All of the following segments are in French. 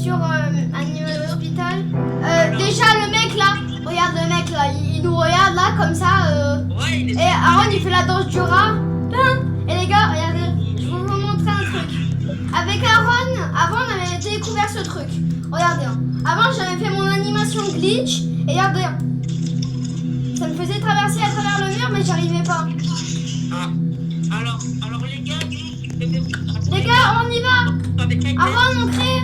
sur Animal Hospital. Déjà le mec là, regarde le mec là, il nous regarde là comme ça. Ouais, il est... Et Aaron il fait la danse du rat. Et les gars, regardez, je vais vous montrer un truc. Avec Aaron, avant on avait découvert ce truc. Regardez, hein. Avant j'avais fait mon animation glitch. Et regardez, hein. Ça me faisait traverser à travers le mur mais j'arrivais pas. Ah. Alors les gars, Les gars, on y va. Aaron, on crée.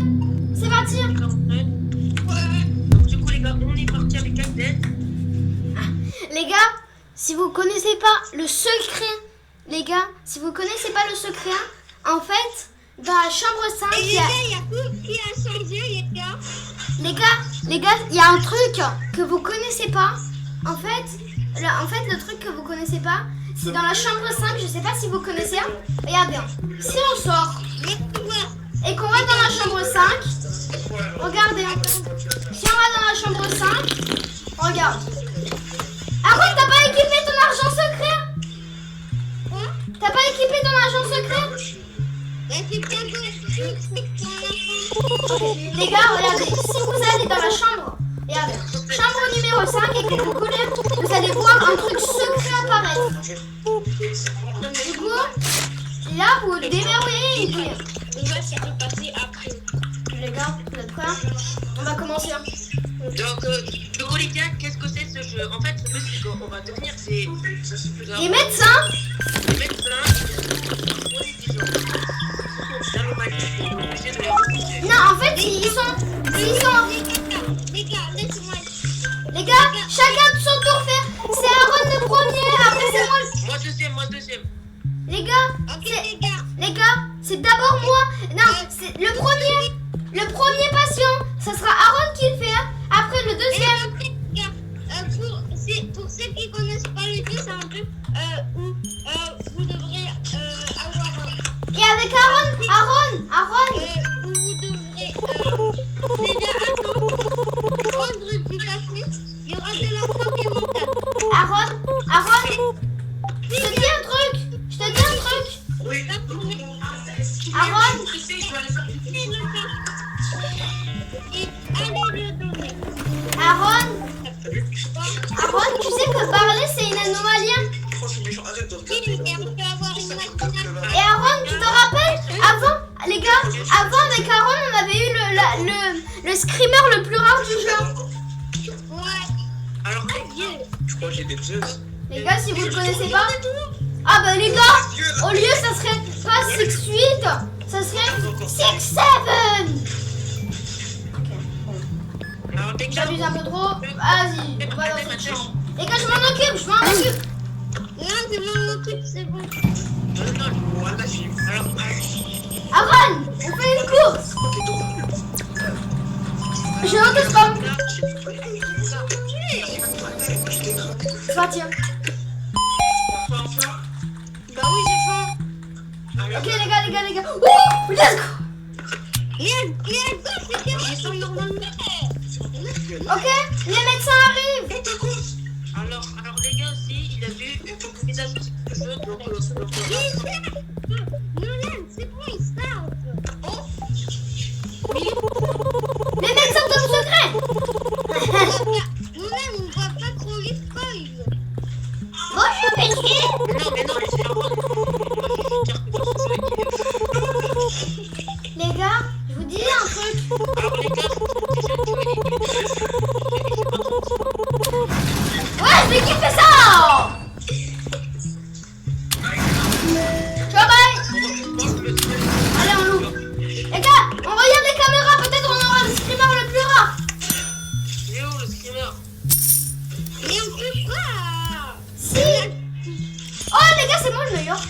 C'est parti. Donc du coup les gars, on est parti avec Captain. Les gars, si vous connaissez pas le secret, les gars, si vous connaissez pas le secret, en fait, dans la chambre 5, Et les gars, il y a tout qui a changé, les gars. les gars, il y a un truc que vous connaissez pas. En fait, le truc que vous connaissez pas, c'est dans la chambre 5, je sais pas si vous connaissez. Regardez, si on sort et qu'on va dans la chambre 5, regardez, si on va dans la chambre 5, regarde. Aaron, t'as pas équipé ton argent secret? T'as pas équipé ton argent secret? Les gars, regardez, si vous allez dans la chambre, regardez, chambre numéro 5 et que vous collez, vous allez voir un truc secret apparaître. Du coup, là, vous déverrouillez et puis... On va se repasser après. Les gars, vous êtes prêts? On va commencer. Donc du coup les gars, qu'est-ce que c'est ce jeu? En fait, le but c'est qu'on va devenir des Les médecins. des médecins. Non, en fait, ils sont... Les gars, laisse-moi. Les gars, chacun de son tour fait... C'est Aaron le premier, après c'est moi. Moi deuxième. Les gars, Ok, les gars. c'est d'abord moi. Non, c'est le premier patient. Ça sera Aaron qui le fait. Après le deuxième. Les gars, pour ceux qui connaissent pas le jeu, c'est un jeu où vous devrez avoir Et avec Aaron. où vous devrez déjà attendre du café. Il y aura de la santé mentale. Aaron, je te dis un truc. Oui. Aaron, Et allez le donner. Aaron, tu sais que parler c'est une anomalie. Et on peut avoir une machine. Et Aaron, tu te rappelles avant, les gars, avant avec Aaron on avait eu le screamer le plus rare du jeu. Ouais. Alors Je crois que j'ai des Zeus. Les gars, si vous le connaissez pas. Ah bah les gars, au lieu ça serait pas 6-8, ça serait 6-7. alors les gars, J'abuse un peu trop. Vas-y, on va dans cette chambre. Les gars, je m'en occupe. Non, c'est mon truc, c'est bon. alors Aaron, on fait une course. J'ai auto-spam. C'est parti. Bah oui, j'ai faim. Ok les gars. Ouh, let's go. Let's go, c'est bien. J'ai faim normalement. Ok, les médecins arrivent. alors les gars aussi, il a vu le visage de ce jeu, donc Nolan, c'est bon, il start. Les médecins top secret. Nolan, on va pas trop les spoil. Bonjour monsieur. mais non, laissez Aaron. Les gars, je vous dis un truc. Alors les gars, Ouais, c'est qui fait ça? Ciao, bye. Allez, on l'ouvre. Les gars, on regarde les caméras. Peut-être on aura le screamer le plus rare. il est où le screamer? Et on peut pas. Si. Oh les gars, c'est moi le meilleur.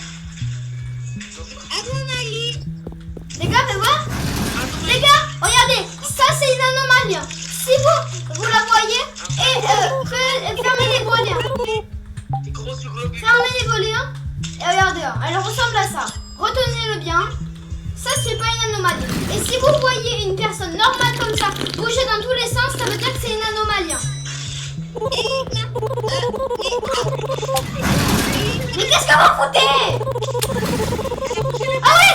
À mon avis. Les gars, faites voir. Les gars, regardez. Ça, c'est une anomalie. Si vous la voyez, et fermez les volets. Gros sur le but. Fermez les volets. Et regardez, elle ressemble à ça. Retenez-le bien. Ça, c'est pas une anomalie. Et si vous voyez une personne normale comme ça bouger dans tous les sens, ça veut dire que c'est une anomalie. Mais qu'est-ce que vous foutez? Ah oui,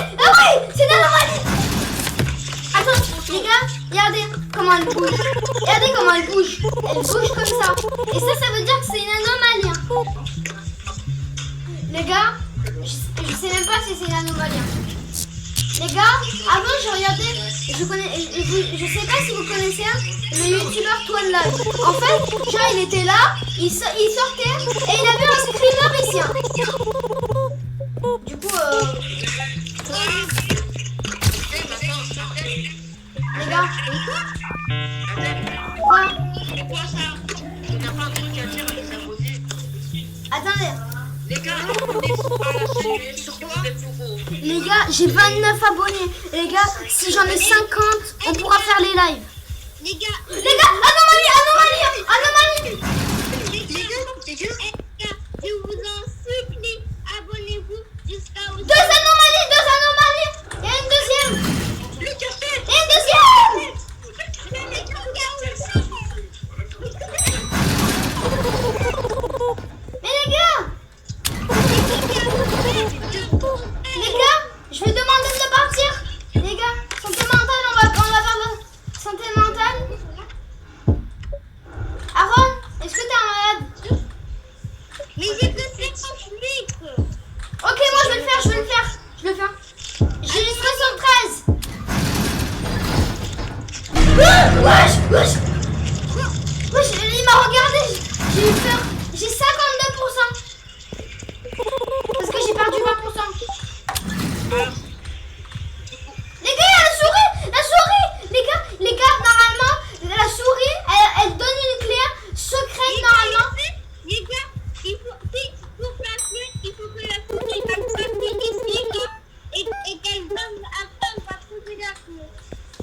c'est une anomalie. Attends, les gars, il y comment elle bouge. Regardez comment elle bouge. Elle bouge comme ça. Et ça veut dire que c'est une anomalie. Hein. Les gars, je sais même pas si c'est une anomalie. Hein. Les gars, avant je regardais, je sais pas si vous connaissez le youtubeur Toile Live. En fait, genre il était là, il sortait et il avait un screamer ici. Hein. Du coup, les gars, quoi? C'est quoi ça? Tu n'as pas un truc à dire à les abonnés? Attendez. Les gars, abonnez-vous à la chaîne, surtout vous êtes nouveaux. Les gars, j'ai 29 abonnés. Les gars, si j'en ai 50, on pourra faire les lives. Les gars, Anomalie. les gars, je vous en supplie, abonnez-vous jusqu'à au... Deux anomalies. Il y a une deuxième. Le café! Il y a une deuxième. Mais les gars, je vais demander de partir. Les gars, santé mentale, on va faire la santé mentale. Aaron, est-ce que t'es un malade? Mais j'ai que 50 flics. Ok, moi je vais le faire. J'ai juste 73. Wesh, il m'a regardé. J'ai eu peur. J'ai 52%. Parce que j'ai perdu 20%. Les gars, il y a la souris. Les gars, normalement, la souris, elle donne une clé secrète normalement. Les gars, il faut placer, il faut que la souris elle passe ici là, et qu'elle donne après on va trouver la clé.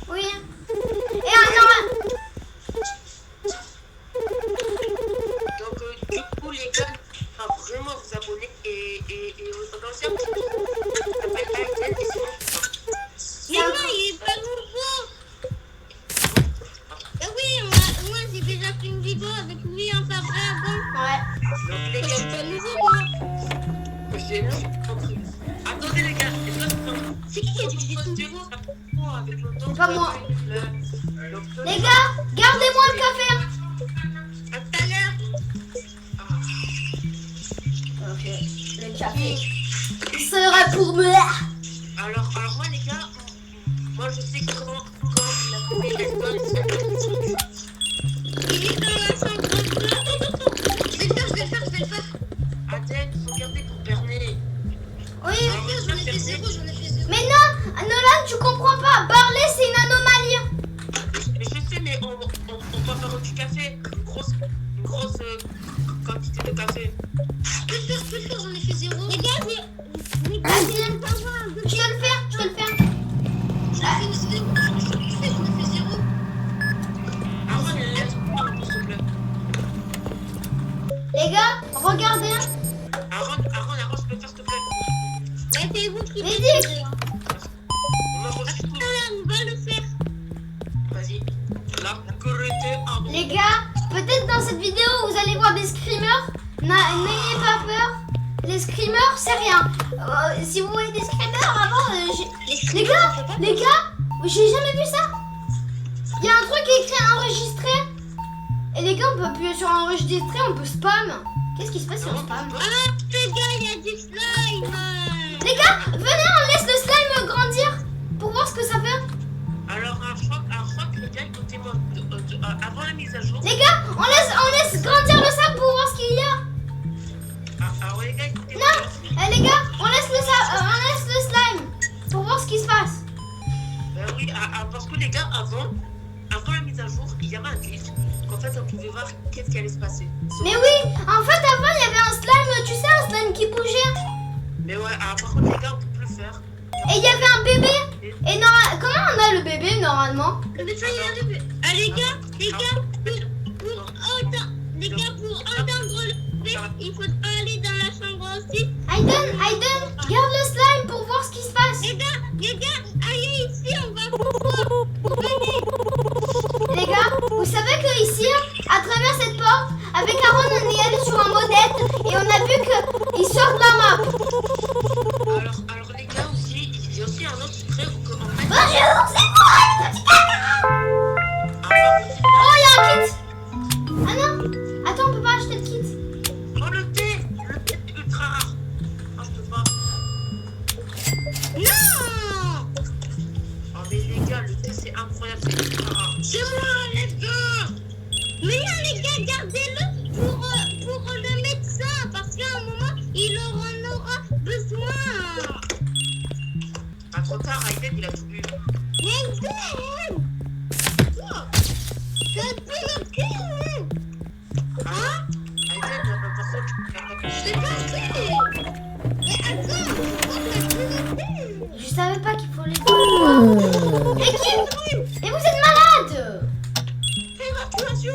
Oui. Et alors, Donc, du coup, les gars, il faut vraiment vous abonner et lancer un petit peu. Ça s'appelle Aiden et c'est Mais moi il est pas nouveau. Ah oui, moi j'ai déjà fait une vidéo avec lui en sa vraie avant. ouais. Donc, les C'est gars, pas nouveau moi. j'ai attendez, les gars, est-ce que C'est qui a dit que j'étais nouveau? avec le temps, C'est pas moi. Donc, Les gars, gardez-moi le café. à tout à l'heure. Ok, le café. Il sera pour moi. Alors moi, les gars, moi, je sais comment la poupée, elle donne ses Il est dans la chambre bleue. Je vais le faire. Aden, il faut garder pour berner. Oui. J'en ai fait zéro. Mais non, Nolan, tu comprends pas. Barley, c'est une anomalie. Mais je sais, mais on va faire du café. Une grosse quantité de café. Je peux le faire, j'en ai fait zéro. Les gars, Vas-y, je te le fais. j'en ai fait zéro. Aaron, laisse-moi, s'il te plaît. Les gars, regardez. Aaron, je peux faire, s'il te plaît. Mais c'est vous qui Mais faites dis. zéro. On va refaire tout. On va le faire. Vas-y. La sécurité en bon. Les gars, peut-être dans cette vidéo, vous allez voir des screamers. N'ayez pas peur. Les screamers, c'est rien. Si vous voyez des screamers avant, les gars, j'ai jamais vu ça. Il y a un truc écrit enregistré. Et les gars, on peut appuyer sur enregistrer, on peut spam. Qu'est-ce qui se passe si on spam? Ah, les gars, il y a du slime. Les gars, venez, on laisse le slime grandir pour voir ce que ça fait. Alors, je crois que les gars, écoutez-moi, avant la mise à jour. Les gars, on laisse grandir le sable pour voir ce qu'il y a. Ouais, les gars, écoutez-moi. Non, les gars, on laisse le slime pour voir ce qui se passe. Oui, parce que les gars, avant la mise à jour, il y avait un glitch. En fait, on pouvait voir qu'est-ce qui allait se passer. Mais oui, en fait, avant, il y avait un slime, tu sais, un slime qui bougeait. Mais ouais, par contre, les gars, on peut plus le faire. Et il y avait un bébé. Et comment on a le bébé normalement? Mais ça y est, arrivé. Ah, les gars, pour entendre le fait, il faut aller dans la chambre aussi. Aiden, garde le slime pour voir ce qui se passe. Les gars, allez ici, on va pouvoir. Venez. Les gars, vous savez que ici, à travers cette porte, avec Aaron, on est allé sur un modèle et on a vu qu'il sort de la map. Alors les gars aussi, il y a aussi un autre secret où en fait. Bonjour, c'est moi, le petit canard. En fait, c'est incroyable, c'est ultra rare. C'est moi, let's go. Mais là, les gars, gardez-le pour le médecin, parce qu'à un moment, il en aura besoin. Ah, trop tard, Aiden, il a tout bu. Hein? Aiden, par contre, il a pas pu. C'est pas vrai. Mais attends, Je savais pas qu'il faut les voir. Mais vous êtes malade. Évacuation!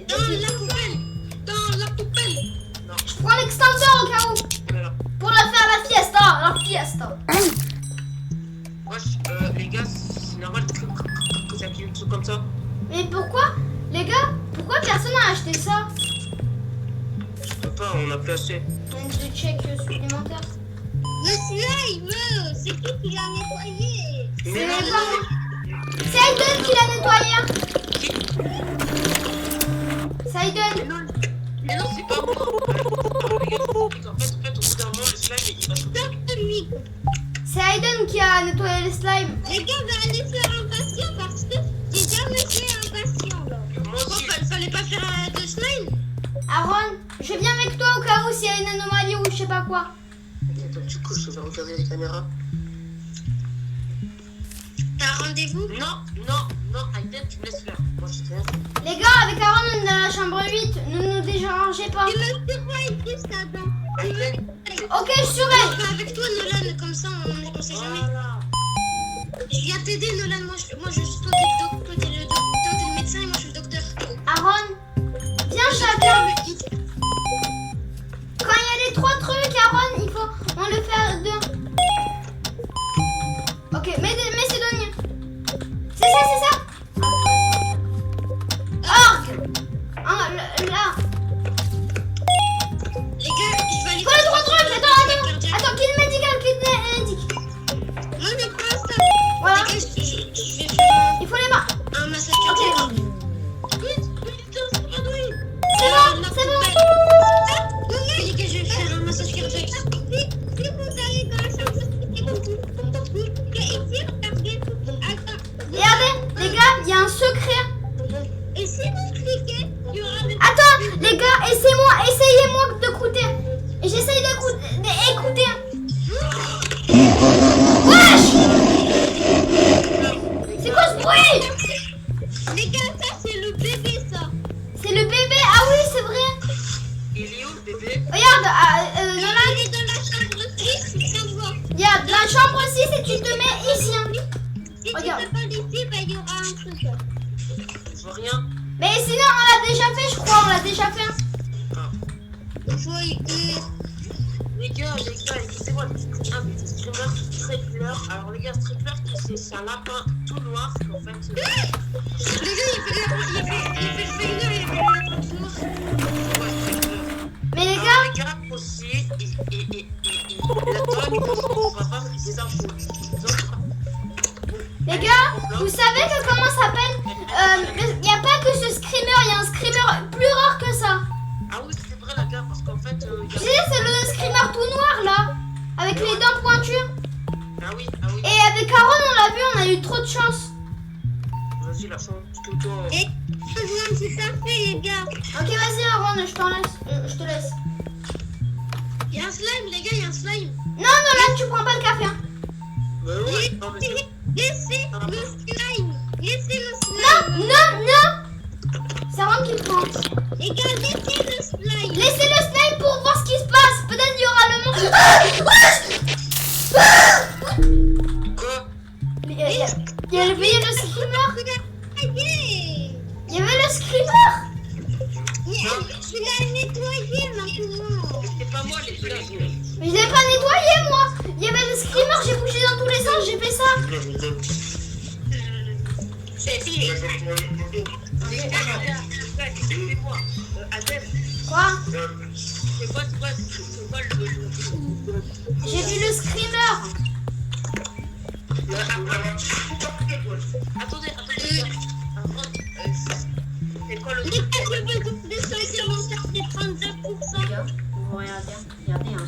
dans la poubelle. Dans la poubelle. Je prends l'extincteur au cas où. Voilà. Pour la faire la fiesta. La fiesta. Wesh, les gars, c'est normal que ça qu'il y ait un truc comme ça. Mais pourquoi, les gars, pourquoi personne n'a acheté ça? Je peux pas, on a plus assez. Donc de check supplémentaire. Le slime, c'est qui l'a nettoyé? C'est non, pas moi. C'est Aiden qui l'a nettoyé. Hein. C'est Aiden. Mais non, c'est pas moi. Les gars, en fait, au bout d'un moment, le slime, il va tout faire. C'est Aiden qui a nettoyé les slimes. Les gars, on va aller faire un patient parce que j'ai jamais fait un patient là. Moi aussi. Fallait pas faire de slime. Aaron, je viens avec toi au cas où s'il y a une anomalie ou je sais pas quoi. Attends, du coup, je vais regarder les caméras. T'as rendez-vous? Non, Aiden, tu me laisses faire. Moi, je sais rien. Les gars, avec Aaron, on est dans la chambre 8. Ne nous dérangez pas. Et le surveille juste là-dedans. Aiden, Ok, je surveille. Je vais avec toi, Nolan, comme ça on sait jamais. voilà. Je viens t'aider, Nolan. Moi, je suis toi, t'es le médecin et moi, je suis le docteur. Aaron, viens chacun. Quand il y a les 3 trucs, Aaron, il faut on le faire 2. Ok, mais c'est donné. C'est ça. Orgue. Ah, là. Les gars, je vais aller. Faut les 3 trucs. Attends, kit médical. Moi, mais pas ça. Voilà. Les gars, je vais faire Il faut les mains. un massage cardiaque. C'est bon. Les gars, je vais faire un massage cardiaque. Si vous allez dans la chambre, Regardez, les gars, il y a un secret. et si vous cliquez, il y aura des... Attends, les gars, essayez-moi d'écouter. Et j'essaye d'écouter. Wesh! C'est quoi ce bruit? Les gars, ça c'est le bébé, ça. C'est le bébé. Ah oui, c'est vrai. Il est où, le bébé? Regarde, Il est dans la chambre 6, ça voit. regarde, la chambre 6 et tu te mets ici. Hein. Si tu Regarde. fais pas d'ici, bah, il y aura un truc. Je vois rien. Mais sinon, on l'a déjà fait, je crois. On l'a déjà fait. Ah. Il faut aider. Les gars, écoutez-moi, un petit streamer Strickler. Alors, les gars, Strickler, c'est un lapin tout noir. En fait, Les gars, il fait le failure, il fait le lapin tout noir. Mais les Alors, gars, les gars, aussi, la donne, il va pas des infos. les gars, vous savez que comment ça s'appelle? Il n'y a pas que ce screamer, il y a un screamer plus rare que ça. Ah oui, c'est vrai, la gars, parce qu'en fait, Tu sais, c'est le screamer tout noir là, avec les dents pointues. Ah oui. Et avec Aaron, on l'a vu, on a eu trop de chance. Vas-y, la chance, tout toi. Et je veux un petit café, les gars. Ok, vas-y Aaron, je te laisse. Il y a un slime, les gars, il y a un slime. Non, là, tu prends pas le café. Hein. Mais ouais, non, mais c'est... Laissez le slime. Laissez le slime. Non. C'est Aaron qui prend. Les gars, laissez le slime. Laissez le slime pour voir ce qui se passe. Peut-être il y aura le monstre. Quoi? Il y avait le screamer. Regardez. Il y avait le screamer. Tu l'as nettoyé maintenant. C'est pas moi, les gars. Mais je l'ai pas nettoyé moi. Il y avait le screamer, j'ai bougé dans tous les sens, j'ai fait ça. C'est fini. Excusez-moi. Adèle, Quoi? c'est quoi le... J'ai vu le screamer. Attendez. C'est quoi le Les truc? gars, je veux des supplémentaires, c'est 32%.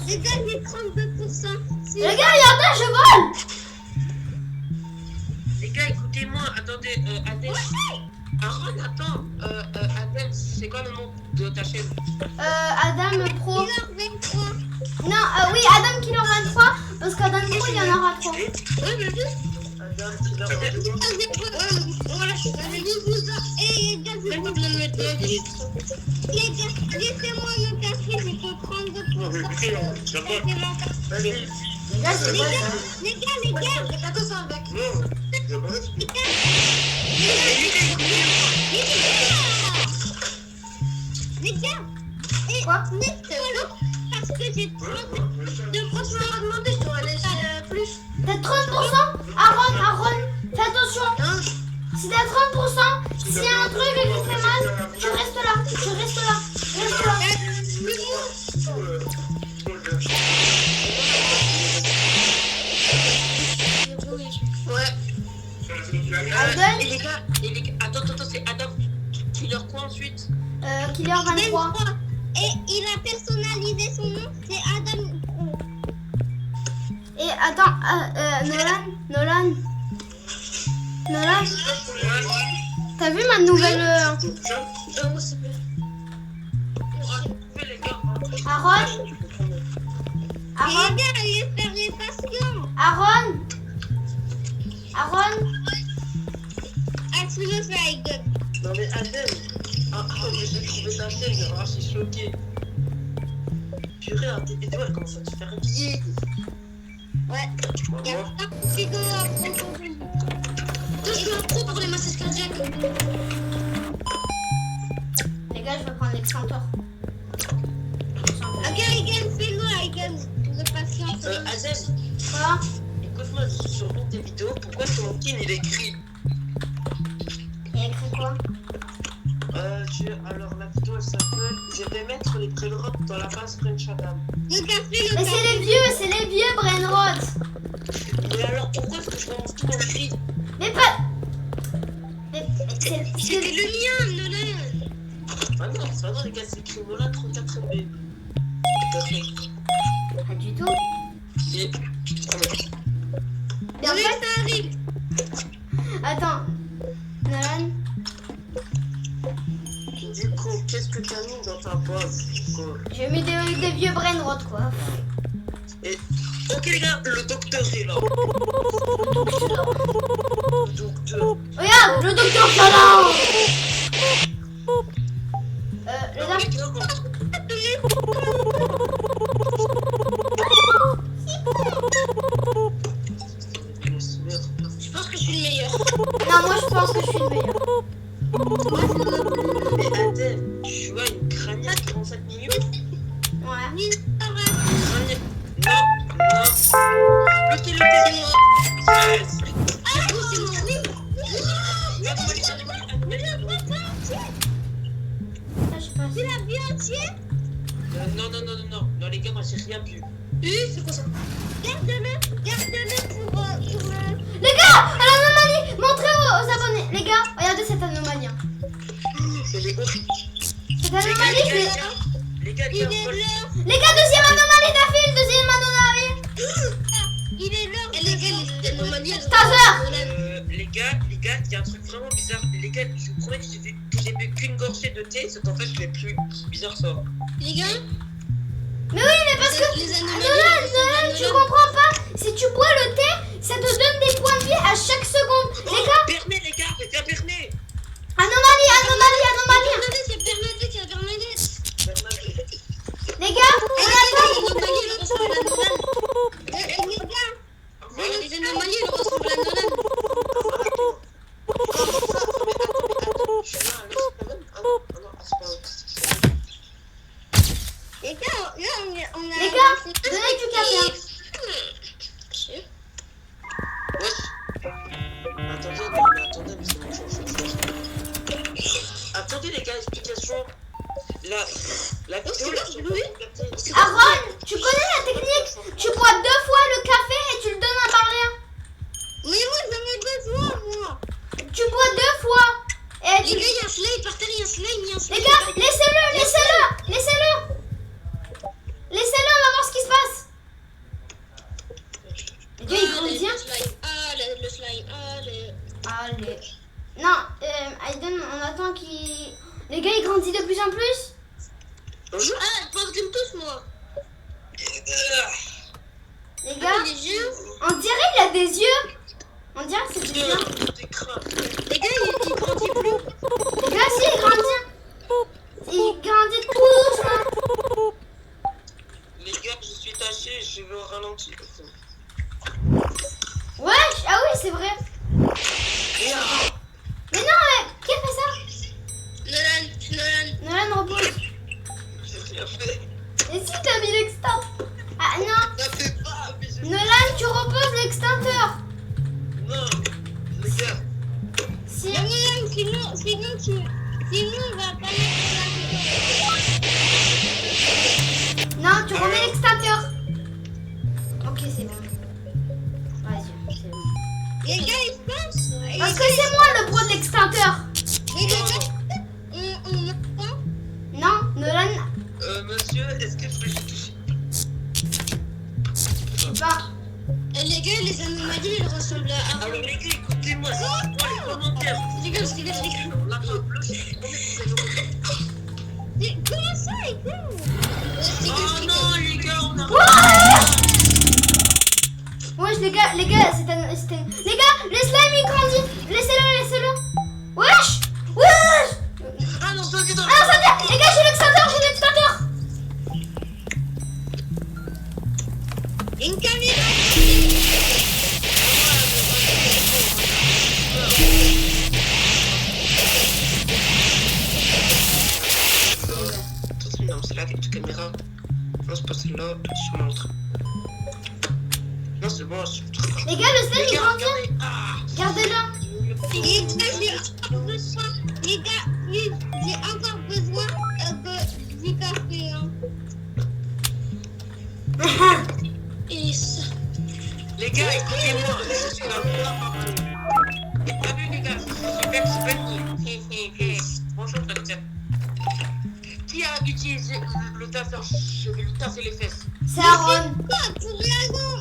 Les gars, j'ai 32%. Les gars, regardez, je vole. Les gars, écoutez, aidez-moi, attendez, Adèle. Aaron, attends, Adèle, c'est quoi le nom de ta chaîne? Adam Pro. Killer 23. Non, oui, Adam Killer 23, parce qu'Adam Pro, il y en aura 3. Ouais, mais juste. Adam Killer. Voilà, je vous ça. Et les gars, les gars, laissez-moi le café, je peux prendre pour ça. Vas-y. Les gars, c'est quoi ça? Les gars, C'est pas que ça avec. les gars, et Quoi? mettez-moi l'eau parce que j'ai trop de franchement à demander, je dois laisser plus. T'as 30%? Aaron, fais attention. Si t'as 30%, s'il y a un truc qui te fait mal, tu restes là. Reste là. Ouais. Adam, Et les gars, attends, c'est Adam Killer quoi ensuite? Killer 23. Et il a personnalisé son nom, c'est Adam. Et attends, Nolan, t'as vu ma nouvelle Aaron, Les gars, il est fermé patient. Aaron, As-tu le flag? Non mais Adèle, j'ai trouvé ta chaîne, je suis choqué. Purée, aidez-moi, elle commence à te faire habiller. Ouais. Il y a pas de frigo à prendre. je suis un pro pour les massages cardiaques. Les gars, je vais prendre l'extincteur. Ok, les gars, fais-le, les gars. Le patient. Adèle, Quoi? écoute-moi, je suis sur une de tes vidéos, pourquoi sur mon pin il écrit? Il y a écrit quoi? Alors la vidéo elle s'appelle Je vais mettre les brainrots dans la base French Adam. Le café, Mais c'est les vieux brainrot. Mais alors pourquoi est-ce que je commence tout dans le gris? Mais pas. Mais C'était le mien, Nolan. Ah non, c'est pas vrai les gars, c'est écrit Nola 34 MB. Pas du tout. Et... Mais en fait, ça arrive. attends. Nolan, Du coup, qu'est-ce que t'as mis dans ta base? j'ai mis des vieux brainrot quoi. Et... Ok les gars, le docteur est là. Le docteur. Regarde, le docteur Salin. Alors, les gars, Je pense que je suis le meilleur. Non, moi je pense que je suis le meilleur. Mais Adèle, tu vois une crânière 45 millions? Ouais. Crânière... Non. Ok, c'est moi. Yes. Ça, je passe. Tu l'as vu entier? Non, les gars, moi j'ai rien vu. C'est quoi ça? Garde-le pour le... Les gars, à l'anomalie, montrez aux abonnés. Les gars, regardez cette anomalie. Hein. C'est les autres. Cette anomalie, je l'ai... Les gars, Il est moi, l'heure. Les gars, deuxième anomalie d'affilée, deuxième anomalie. Il est l'heure. Et les gars, les anomalies, elles sont... Taser. les gars, il y a un truc vraiment bizarre. Les gars, je vous promets que j'ai bu qu'une gorgée de thé, c'est qu'en fait, je l'ai plus. C'est bizarre ça. Les gars, Mais oui, mais parce que... les anomalies... Nolan, tu comprends pas. Si tu bois le thé, ça te donne des points de vie à chaque seconde. Les gars, Bernet, les gars, c'est bien Bernet. anomalie. C'est Bernadette, il y a Bernadette. Les gars, on attend. Les anomalies, elles ressemblent à Nolan. Les gars, les anomalies, elles ressemblent à Nolan. Les gars, là, on a... Les gars, donnez du café. Attendez les gars, explication. La vidéo là, Aaron, tu connais la technique? Tu bois 2 fois le café et tu le donnes à Barlien. Mais moi, j'en ai besoin, moi. Tu bois 2 fois. Et Les tu... gars, il y a un slime par terre, il y a un slime, Les gars, laissez-le. Laissez-le, on va voir ce qui se passe. Les gars, il grandit. Ah, le slime. allez. Allez. Non, Aiden, on attend qu'il... Les gars, il grandit de plus en plus. Bonjour. Ah, pas que tous, moi. Les gars, Les yeux. on dirait qu'il a des yeux. On dirait que c'est des yeux. Les gars, ils grandissent plus. Les gars, si, il grandit. Il grandit tout doucement. Les gars, je suis taché, je vais au ralenti. Wesh, ah oui, c'est vrai. Mais non, qui a fait ça? Nolan repose. J'ai rien fait. Et si t'as mis l'extinct? Ah non, Ça fait pas, mais je... Nolan, tu reposes l'extincteur. Non, les gars. Si. Sinon, on va pas mettre Non, tu remets l'extincteur. Ok, c'est bon. Vas-y, c'est bon. la... Les gars, ils se passent. Parce que c'est moi le pro de l'extincteur. Les gars, on attend. Non, Nolan, Monsieur, est-ce que je peux toucher? bah, Les gars, les anomalies, elles ressemblent à... Alors les gars, écoutez-moi, c'est quoi les commentaires? Je rigole. La main bleue, c'est Comment ça, et quoi? Oh non, les gars, on a... wesh, les gars, c'était... Les gars, le slime il grandit. Laissez-le. Wesh, wesh. Ah non, ça c'est dans... Ah, ça vient. Les gars, j'ai l'extincteur. Une caméra. Non, c'est là avec la caméra. Non, c'est pas celle-là, je montre. Non, c'est bon, je... Les gars, le slime Les il gars, grandit. regardez. Ah, Regardez-le. Les gars, j'ai encore besoin du café. Hein. Et ça. les gars, écoutez-moi, je suis là. T'as vu, les gars, c'est Benny. Bonjour, docteur. Qui a utilisé le tasseur? Je vais lui tasser les fesses. C'est Aaron. Pour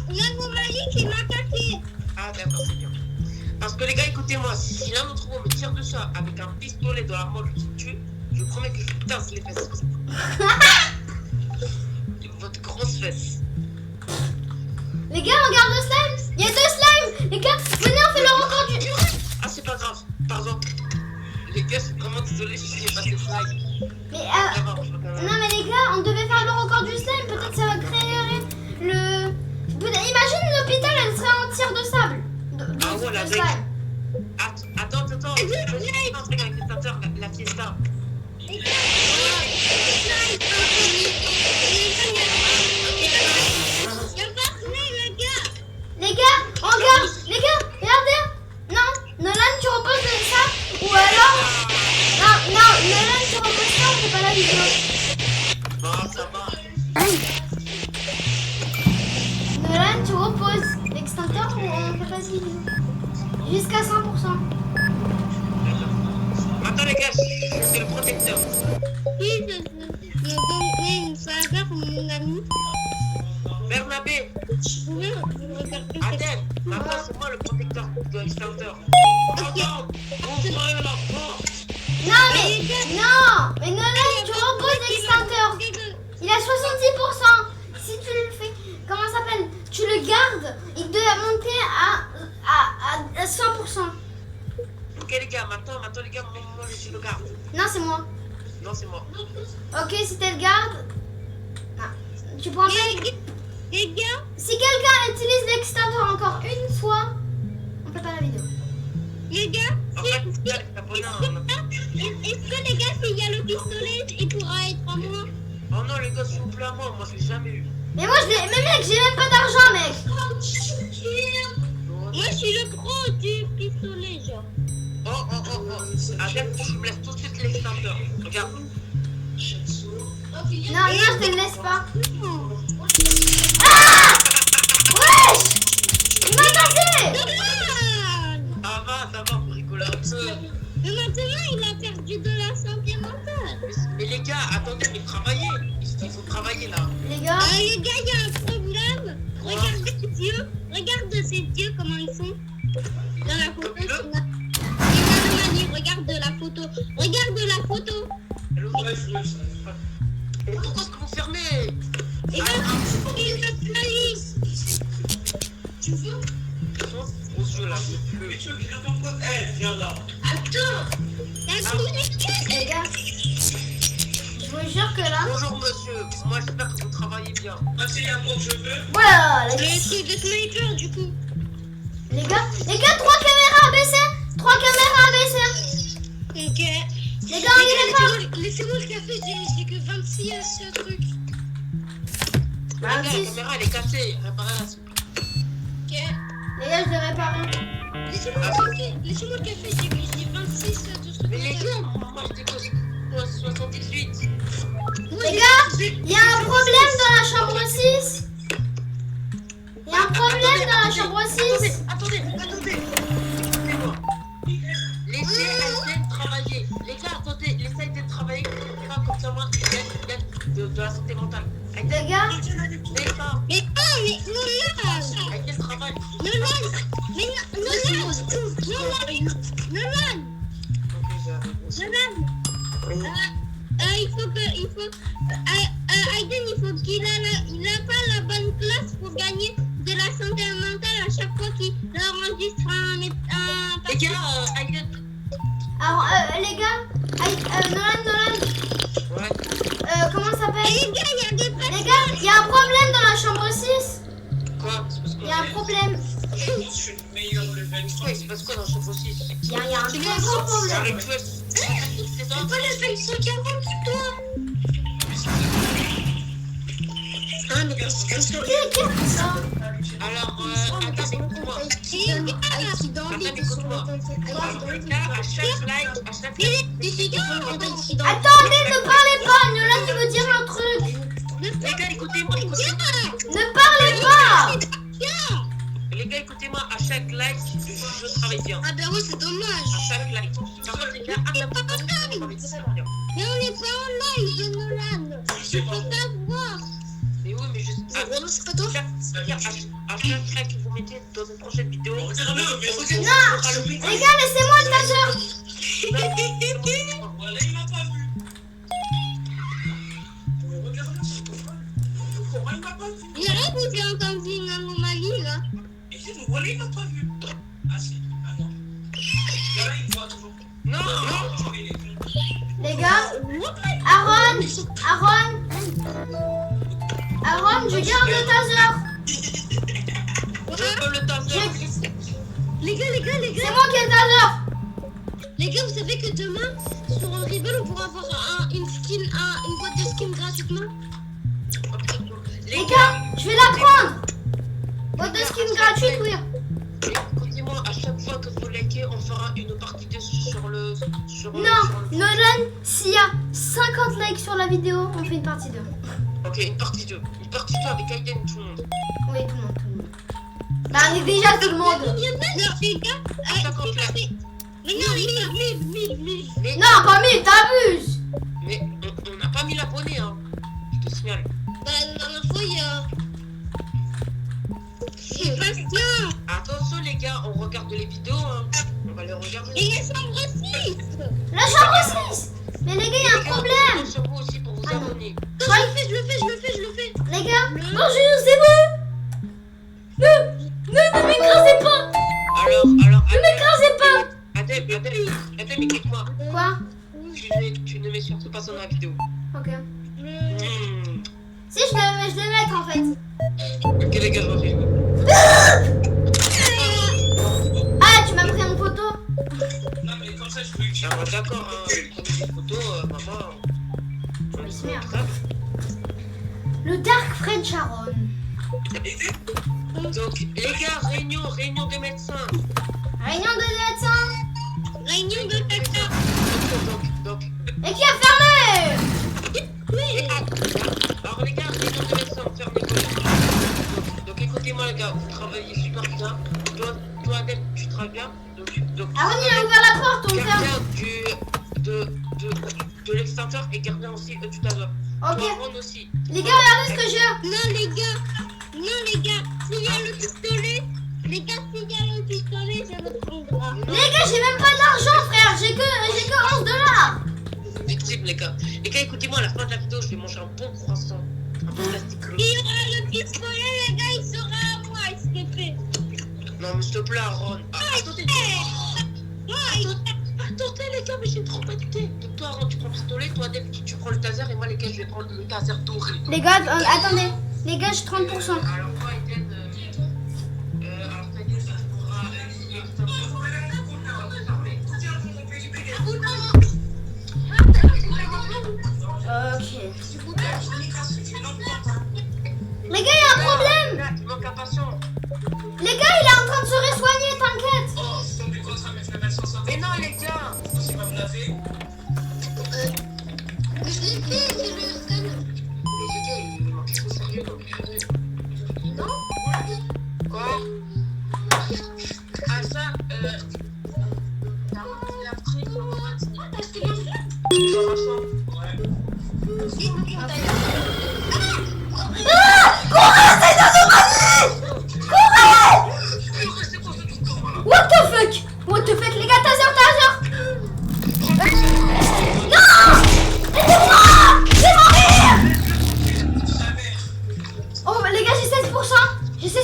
l'anomalie qui m'a attaqué. Ah, d'accord, c'est bien. Parce que les gars, écoutez-moi, si l'un d'entre vous me tire dessus avec un pistolet dans la main qui me tue, je vous promets que je lui tasse les fesses. Votre grosse fesse. Les gars, regarde le slime. Il y a 2 slimes. Les gars, venez, on fait le record du... Ah, c'est pas grave, pardon. Les gars, je suis vraiment désolé si j'ai passé slide. Mais non mais les gars, on devait faire le record du slime. Peut-être ça va créer le... Imagine l'hôpital, elle serait entière de sable. Ah ouais, la de dingue. slime. Attends. Imagine un truc avec les tenteurs, la fiesta. Les gars, regarde. Les gars, regardez. Non, Nolan, tu reposes ça. Ou alors... Non, Nolan, tu reposes ça, on fait pas la vidéo. Non, ça va. Nolan, tu reposes l'extincteur ou on fait pas de vidéo? Jusqu'à 100%. Attends, les gars, c'est le protecteur. Oui, je me donne une saga pour mon ami. Bernabé, Oui, regarde. Adèle, maintenant c'est moi le protecteur de l'extincteur. Attends, ouvrez la porte. Non, mais Nolan, tu reposes l'extincteur. Il a 70%. Si tu le fais, comment ça s'appelle? Tu le gardes, il doit monter à 100%. Ok, les gars, maintenant les gars, moi je suis le garde. Non, c'est moi. Non, c'est moi. Ok, si t'es le garde, tu prends pas. Les gars, Si quelqu'un utilise l'extincteur encore une fois, on fait pas la vidéo. les gars, En fait, les gars, les abonnés, est-ce que les gars, s'il y a le pistolet, il pourra être à moi? oh non, les gars, s'il vous plaît, moi je l'ai jamais eu. Mais moi, mais mec, j'ai même pas d'argent, mec. Moi, je suis le pro du pistolet, genre. Oh. Adèle, je me laisse tout de suite l'extincteur. Regarde. Non, je te le laisse pas. Wesh! Il m'a cassé! Ça va, pour rigoler un peu. Mais maintenant, il a perdu de la santé mentale. Mais les gars, attendez, mais travaillez. Il faut travailler là. Les gars, Les gars, il y a un problème. Regardez ses yeux. Regarde ses yeux, comment ils sont. Là, photo. Regarde la photo. Et pourquoi est-ce que vous fermez? Et là, il va fly. Tu veux? Aux yeux là. Attends. Les gars, je vous jure que là. Bonjour monsieur, moi j'espère que vous travaillez bien. Voilà, J'ai essayé de sniper du coup. les gars, 3 caméras abaissées. 3 caméras abaissées. Ok. Les gars, on y est pas. Laissez-moi le café, j'ai que 26 à ce truc. La caméra elle est cassée, réparez-la s'il vous plaît. Ok. Les gars, je l'ai réparé. Laissez-moi le café, j'ai 26 à ce truc. Mais les gars, moi j'étais que 78. Les gars, il y a un problème dans la chambre 6. Il y a un problème dans la chambre 6. Attendez. Écoutez-moi. Laissez Aïden travailler. Les gars, attendez, laissez Aïden travailler. Comme ça, moi, je gagne de la santé mentale. Les gars, Laissez pas. Mais Nolan. Aïden travaille. Nolan. Ok, j'arrive. Aiden, il faut qu'il a pas la bonne classe pour gagner de la santé mentale à chaque fois qu'il enregistre un Les gars, Aïden. alors, les gars, Nolan, Ouais. comment ça s'appelle? Les gars, il y a des Les gars, il y a un problème dans la chambre 6. Quoi? Il y a un problème. Pourquoi il se passe quoi dans ce faux 6? Il y a un très gros problème. J'arrive plus. C'est ça? pas les 540 toi. Ah, mais qu'est-ce que c'est? Ça. Alors, attends, écoute-moi. Là, à chaque like, Attendez, ne parlez pas. Nolan, il veut dire un truc. les gars, écoutez-moi. Ne parlez pas. Les gars, écoutez-moi, à chaque like, je travaille bien. Ah bah oui, c'est dommage. À chaque like. Par contre, les gars, à la fin, je travaille super bien. Mais on n'est pas en live, Nolan. Je peux savoir. Mais oui, mais juste. C'est pas toi. À chaque like que vous mettez dans une prochaine vidéo. Non, les gars, laissez-moi le taser. Il y a rien que j'ai entendu une anomalie là. Non. Les gars, Aaron, je garde le taser. Je veux le taser. Les gars. C'est moi qui ai le taser. Les gars, vous savez que demain, sur Unreal, on pourra avoir une boîte de skins gratuitement. Les gars, je vais la prendre. Boîte de skin gratuite, oui. Écoutez-moi, à chaque fois que vous likez, on fera une partie de sur le. Non, Nolan, s'il y a 50 likes sur la vidéo, on fait une partie 2. Ok, une partie 2. Une partie 2 avec Aiden, tout le monde. Oui, tout le monde. Bah, on est déjà tout le monde. Non, les gars, 50 likes. mais non, 1000. Non, pas 1000, t'abuses. Mais on n'a pas mis l'abonné, hein. Je te signale. Bah, la dernière fois, il y a. C'est patient. Attention, les gars, on regarde les vidéos, hein. On va les regarder. Et la chambre 6. La chambre 6. Mais les gars, il y a un problème. Sur vous aussi pour vous Ah non. abonner. Je le fais. Les gars, bonjour, c'est vous. Ne m'écrasez pas. Alors, Ne m'écrasez pas. Adem, écoute-moi. Quoi? Tu ne mets surtout pas ça dans la vidéo. Ok. Hmm. Si, je vais le mettre en fait. Ok, les gars, je refais. Ah, tu m'as pris en photo. Ah, bah, d'accord, hein. Comme une photo, maman. Il se merde. Le Dark Fred Sharon. Donc, les gars, réunion des médecins. Réunion de médecins. Réunion de caca. Donc, Et qui a fermé? alors les gars, réunion des médecins, fermez vos yeux. Donc, écoutez-moi, les gars, vous travaillez super bien. Toi, Adèle, tu travailles bien. Donc, Aaron, il a ouvert la porte, on ferme. gardien de l'extincteur et gardien aussi du taser. Ok. Toi, Aaron aussi. Les gars, regardez ce que j'ai. Non, les gars. S'il y a le pistolet, je le prendrai. Les gars, j'ai même pas d'argent, frère. J'ai que 11 possible, les gars. Les gars, écoutez-moi, à la fin de la vidéo, je vais manger un bon croissant. Un plastique. Il y aura le pistolet, les gars, il sera à moi, s'il te plaît. Non, mais s'il te plaît, Aaron. Ah, attendez. Attendez, les gars, mais j'ai trop pas d'idée. Donc, toi, Aaron, tu prends le pistolet, toi, Dave, tu prends le taser, et moi, les gars, je vais prendre le taser doré. Les gars, attendez. Les gars, j'ai 30%. Alors, toi, Eden, alors, t'as dit, ça pourra. Ok. Les gars, il y a un problème. Tu manques la passion. Les gars, il est en train de se soigner, t'inquiète. Mais non, les gars. Je l'ai fait, c'est le seul. Mais les gars, il manque trop sérieux, donc. Non? Quoi? Ah, ça, t'as rempli la frite, on va dire. Ah, t'as acheté mon jeu? What the fuck? What the fuck, les gars, taser. Non! Aidez-moi! Je vais mourir! Oh, les gars, j'ai 16%. J'ai 16%.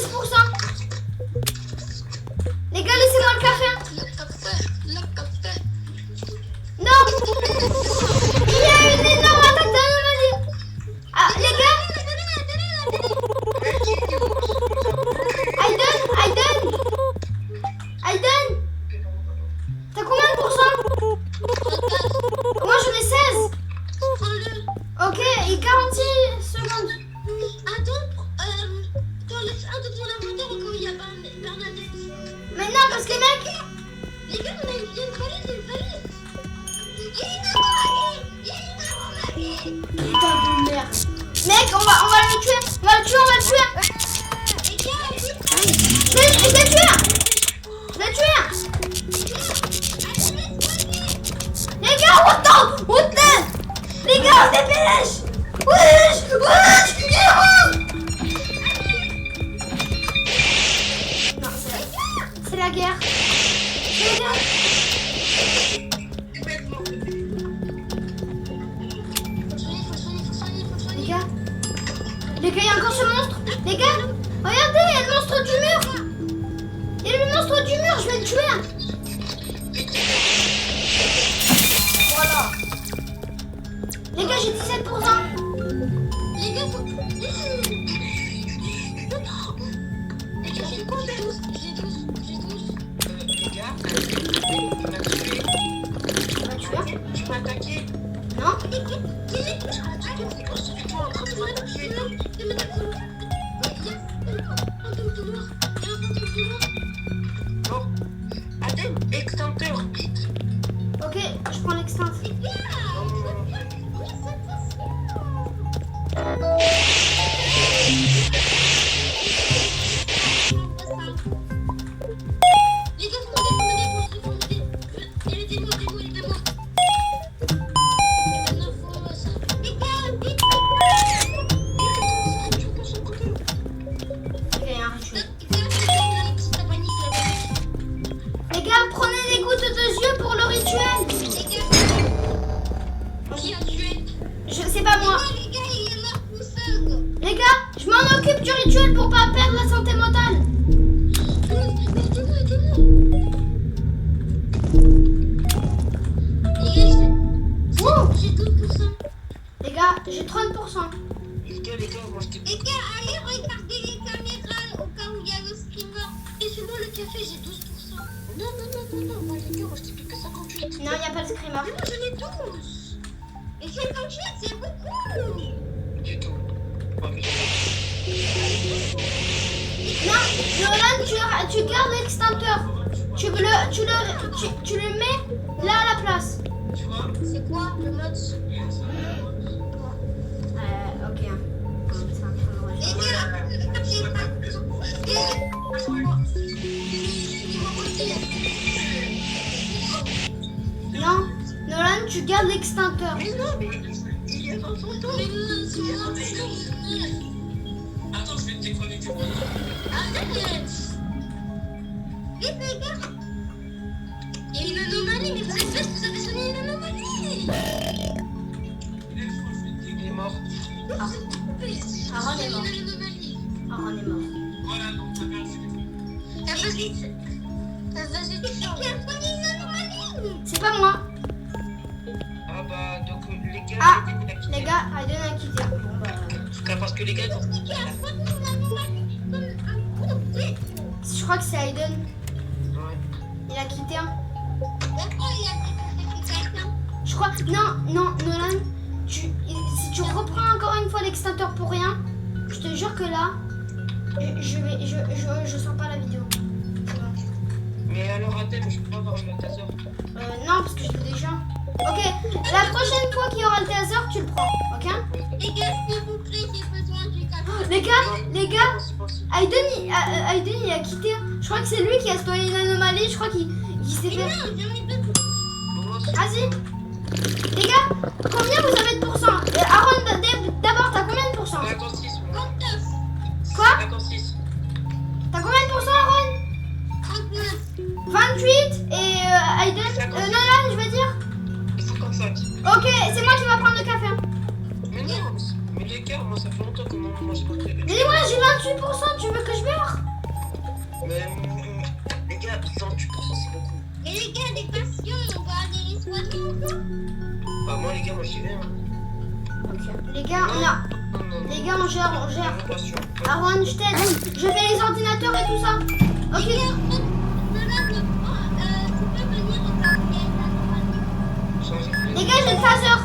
Les gars, laissez-moi le café. Le café. Non! Il y a une énorme attaque d'anomalie. Ah, les gars, Aiden, t'as combien de pourcents? Moi, j'en ai 16. Ok, et 46 secondes. Attends, dans le un de ton inventaire au cas où il y a Bernadette. Mais non, parce que mec, Les gars, il y a une valise, putain de merde. Mec, on va le tuer. On va le tuer. Je l'ai tué. Les gars, what the? Les gars, on se dépêche. Wesh. Non, c'est la guerre. Les gars, il y a encore ce monstre. Les gars, regardez, il y a le monstre du mur. Je vais le tuer. Voilà. Les gars, j'ai 17%. Les gars, faut... Les gars, j'ai quoi? J'ai 12. Les gars, on a tué. On va tuer. Tu m'as attaqué. Non? Non. Aden, extincteur. Ok, je prends l'extinct. Ok, il y a un rituel. Les gars, prenez des gouttes de yeux pour le rituel. C'est pas moi. Les gars, je m'en occupe du rituel pour pas perdre la santé mentale. Wouh. Les gars, j'ai 30%. Les gars, moi je t'ai. Les gars, allez regarder les caméras au cas où il y a le streamer. Et sinon, le café, j'ai 12%. Non, moi les gars, moi je t'ai plus que 58. Non, il n'y a pas de screamer. Mais moi, j'en ai 12. Et 58, c'est beaucoup. Du tout. Non, Nolan, tu gardes l'extincteur. Tu le mets là à la place. C'est quoi le mode? Ok. Les gars, Non, Nolan, tu gardes l'extincteur. Mais non, mais il y a dans son temps. Attends, je vais te déconnecter. Arrête. Vite, les gars. Il y a une anomalie, mais vous êtes bête, vous avez sonné une anomalie. Aaron est mort. Aaron est mort. Voilà, donc ça fait un C'est pas moi. Ah bah, donc les gars, Ah, Aiden, il a quitté. Les gars, Aiden a quitté. Bon bah. Parce que les gars, ils ont... Je crois que c'est Aiden. Ouais. Il a quitté. Je crois. Non, Nolan. Si tu reprends encore une fois l'extincteur pour rien, je te jure que là, je sors pas la vidéo. C'est bon. Mais alors, Aiden, je peux pas avoir le taser. Non, parce que je l'ai déjà. Ok, la prochaine fois qu'il y aura le taser, tu le prends, ok? Les gars, s'il vous plaît, j'ai besoin du café. Les gars, C'est possible. Aiden il a quitté. Je crois que c'est lui qui a stocké une anomalie. Je crois qu'il s'est fait. Non, j'en ai besoin. Moi aussi. Vas-y. Les gars, combien vous avez de pourcents? Aaron, d'abord, t'as combien de pourcents? 56, moi. 39, Quoi? 56. T'as combien de pourcents, Aaron? 39. 28 et Aiden. Nolan, je veux dire. 55. Ok, c'est moi qui vais prendre le café. Mais non, mais les gars, moi ça fait longtemps que moi j'ai pas fait. Mais moi, j'ai 28%. Tu veux que je meure? Mais les gars, 68% c'est beaucoup. Mais les gars, des patients, on va aller les soigner ou quoi? Bah moi les gars, moi j'y vais. Hein. Ok. Les gars, on a. Non. Les gars, on gère. Passion. Aaron, je t'aide. Je fais les ordinateurs et tout ça. Ok. Les gars, tu peux venir au café. Les gars, j'ai le phaser.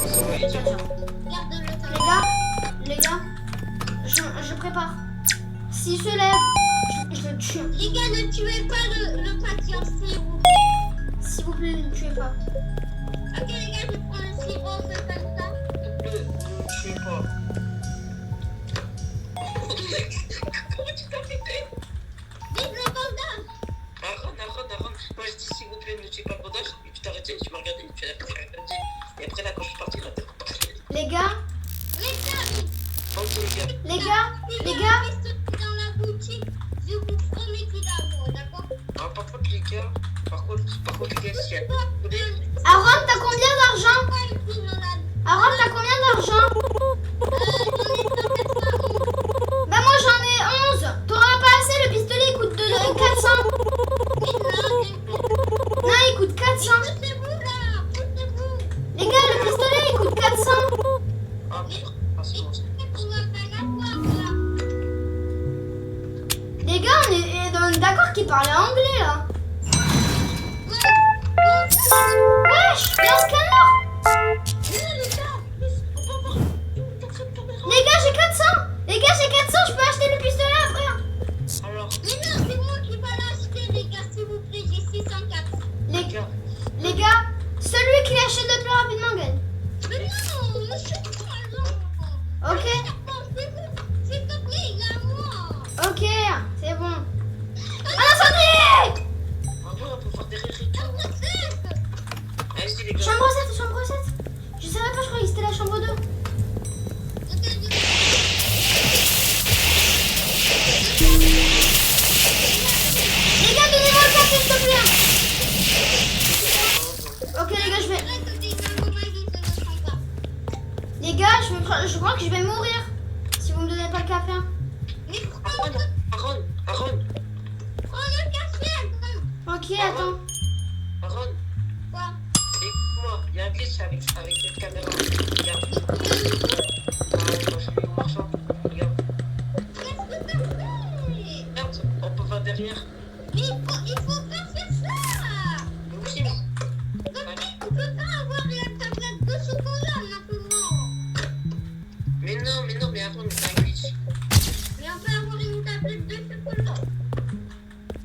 Ça va, il dit. Garde le temps. Les gars, je prépare. S'il se lève, je le tue. Les gars, ne tuez pas le patient, s'il vous S'il vous plaît, ne le tuez pas. Ok, les gars, je prends le sirop, c'est comme ça. Je sais pas. Comment tu t'as fait? Vive le bandage. Aaron. Moi je dis s'il vous plaît, ne tuez pas le bandage. Et puis t'as arrêté, tu m'as regardé, tu as dit. Et après là, quand je suis parti, là, t'es reparti. Les gars, Ok les gars. les gars, les gars. Dans la boutique, je vous promets qu'il a bon, d'accord? Ah, par contre les gars, les gars, si vous voulez, Aaron, t'as combien d'argent? Aaron, t'as combien d'argent? Bah moi j'en ai 11. T'auras pas assez, le pistolet il coûte 400. Non, il coûte 400. Les gars, le pistolet il coûte 400. ah putain, ah, c'est bon. Les gars, on est d'accord qu'ils parlaient anglais là. Wesh, il y a un scanner. Les gars, j'ai 400. Les gars, j'ai 400, je peux acheter le pistolet après. Alors, Les gars, celui qui achète le plus rapidement gagne. Ok, ok, c'est bon. Un incendie! en vrai, on peut faire des rires et tout. Allez-y les gars. Chambre 7, chambre 7. Je savais pas, je croyais que c'était la chambre 2. Les gars, donnez-moi le café, s'il te plaît. Ok, les gars, Les gars, je crois que je vais mourir si vous me donnez pas le café. Aaron, Ok, attends. Aaron, écoute-moi, il y a un glitch avec cette caméra. Regarde. Ah, moi je suis au marchand. Regarde. Regarde, on peut voir derrière. Il faut pas faire ça. Mais oui, mais... On peut pas avoir la tablette de chocolat maintenant. Mais non, mais Aaron, c'est un glitch. Mais on peut avoir une tablette de chocolat.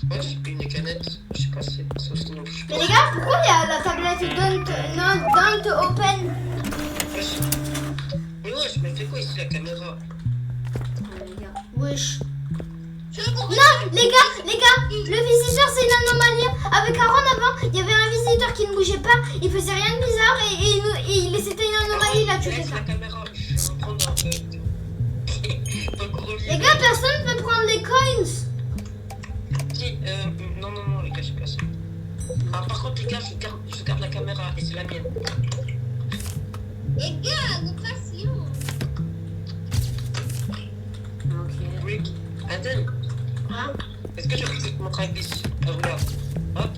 Moi j'ai une canette, je sais pas si c'est ça aussi non plus. Mais les gars, pourquoi il y a la tablette don't open? Mais wesh, mais fais quoi ici la caméra? Wesh. Non, les gars, le visiteur c'est une anomalie. Avec Aaron avant, il y avait un visiteur qui ne bougeait pas, il faisait rien de bizarre et c'était une anomalie, il a tué Laisse quelqu'un. la caméra, je vais prendre un peu. Les gars, personne ne peut prendre les coins. Si, non, les gars, j'ai placé. Ah, par contre, les gars, je garde la caméra et c'est la mienne. Les gars, nos patients. Ok. Oui. Adèle, Quoi? est-ce que je peux te montrer un glisse? Ah, regarde. Hop.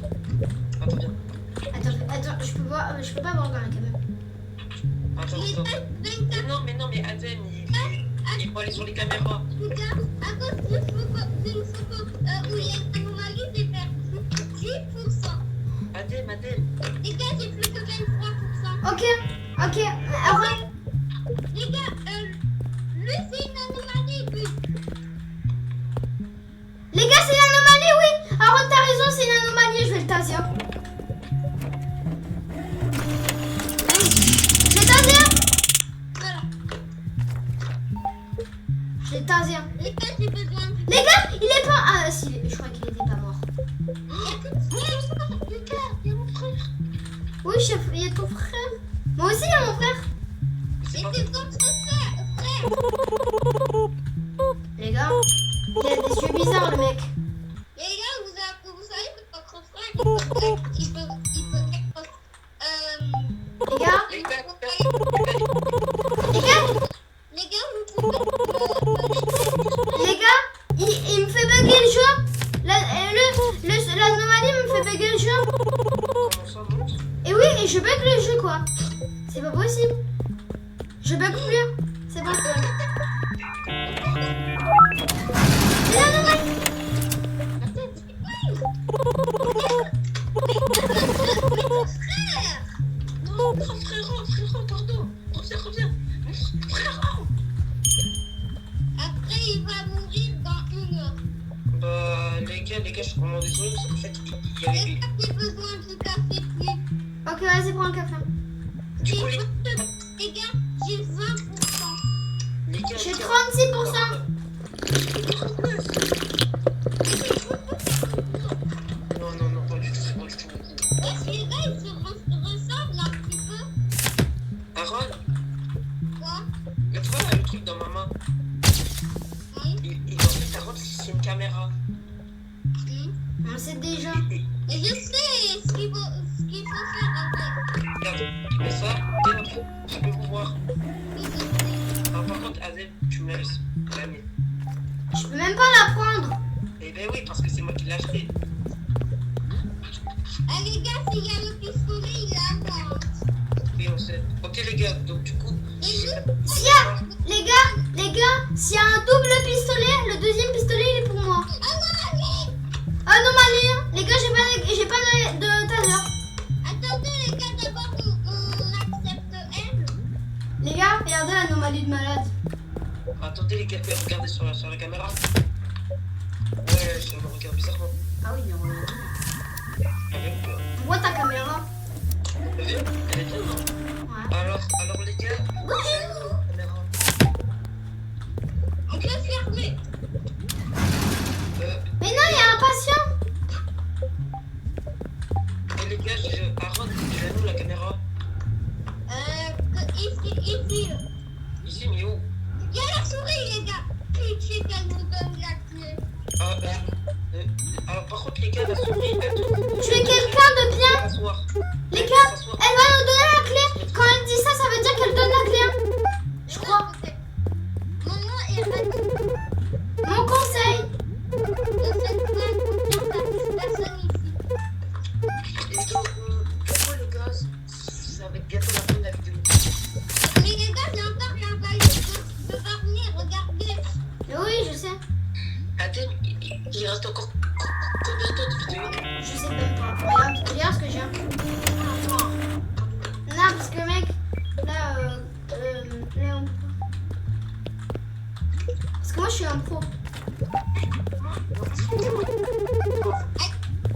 Attends, viens. Attends, je peux pas voir dans la caméra. Attends, Les attends. tests Mais non, mais Adèle, il faut aller sur les caméras. regarde, à cause d'une photo où il y a une anomalie, j'ai perdu 10%. Adèle. Les gars, j'ai plus que 23%. Ok. Après, Les gars, lui, c'est une anomalie, lui. les gars, c'est une anomalie, oui. Aaron, t'as raison, c'est une anomalie. Je vais le taser. Je vais taser. Voilà. Je vais taser. Les gars, j'ai besoin de... Les gars, il est pas. Ah, si, je crois qu'il était pas mort. Il y a que ça. Les gars, il y a mon frère. Oui, chef, il y a ton frère. Moi aussi, il y a mon frère. C'est Et pas... c'est votre frère. Les gars, il a des yeux bizarres, le mec. Les gars, vous savez que votre frère, il peut être... Les gars, Les gars, les gars, Les gars, vous pouvez... les gars, il me fait bugger le jeu. L'anomalie me fait bugger le jeu. comment ça monte? Et oui, et je bug le jeu, quoi. C'est pas possible. Je bug plus. C'est pas possible. C'est l'anomalie. Non, frérot, pardon. Reviens. Frérot. Après, il va mourir dans 1 heure. Bah, les gars, je suis vraiment désolé parce qu'en fait, il y avait... Est-ce que j'ai besoin de café plus? Ok, vas-y, prends le café. Du coup, Les gars, j'ai 20%. les gars... J'ai 36%. Non, pas du tout, c'est pas du tout. Est-ce que là, il se ressemble un petit peu? Aaron, Quoi? tu vois là, le truc dans ma main, Oui? en fait, Aaron, c'est une caméra. On sait déjà. Et Et je sais ce qu'il faut faire après. regarde, tu mets ça, et après, je peux vous voir. Oui, je sais. Alors, par contre, Adèle, tu me la laisses. Jamais. Je peux même pas la prendre. Eh ben oui, parce que c'est moi qui l'ai acheté. Ah, les gars, s'il y a le pistolet, il est à moi. Oui, on sait. Ok, les gars, donc du coup... Et juste... S'il y a, les gars, s'il y a un double pistolet, le deuxième pistolet, il est pour moi. Anomalie! Anomalie. Les gars, j'ai pas de taser. Attendez, les gars, d'abord, on accepte elle. Les gars, regardez l'anomalie de malade. Attendez, les gars, regardez sur la caméra. Ouais, je me regarde bizarrement. Ah oui, non. Avec quoi? On voit ta caméra. Elle est bien, non? Ouais. Alors les gars... caméra. On peut fermer. Mais non, il y a un patient. Et les gars, Aaron, j'ai où la caméra? Ici. Ici, mais où? Il y a la souris, les gars. Pitié qu'elle nous donne la clé. Ah, alors par contre, les gars, la souris, elle doit... Tu es quelqu'un de bien. s'asseoir. Les gars, elle va nous donner la clé. Quand elle dit ça, ça veut dire qu'elle donne la clé. Je crois. Maman est radie. Mon conseil. Ne faites pas confiance à personne ici. Et donc, pourquoi les gars, ça va être bientôt la fin de la vidéo. Mais les gars, j'ai encore l'envahie de dormir. Regardez. Oui, je sais. Adèle, il reste encore combien de temps de vidéo? Je sais même pas. Regarde ce que j'ai. Non, parce que mec, là, on peut pas. Parce que moi, je suis un pro.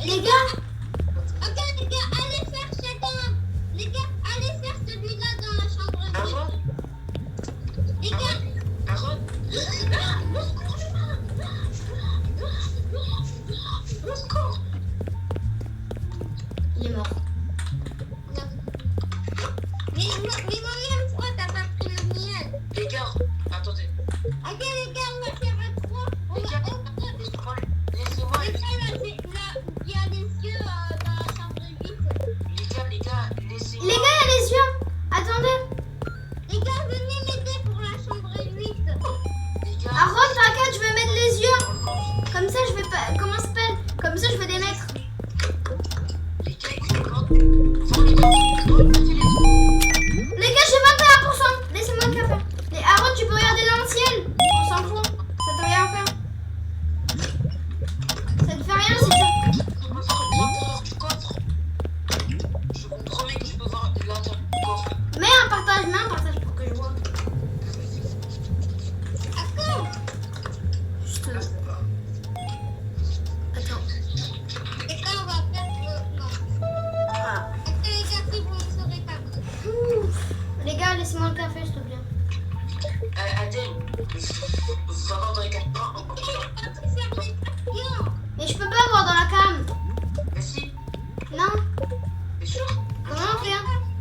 Les gars, Ok, les gars, allez faire chacun. Les gars, allez faire celui-là dans la chambre. Aaron? Les gars, Aaron? il est mort. mais moi-même, pourquoi t'as pas pris le miel? Les gars, attendez. Ok, les gars, on va faire un 3. On Les va... gars, laissez-moi. Les gars, là, il y a les yeux dans la chambre 8. Les gars, laissez-moi. Les gars, il y a les yeux. Attendez. café, s'il te plaît. Adèle, faut avoir dans les cartes. Mais je peux pas avoir dans la cam. Mais si, Non. t'es sûr? Comment on fait?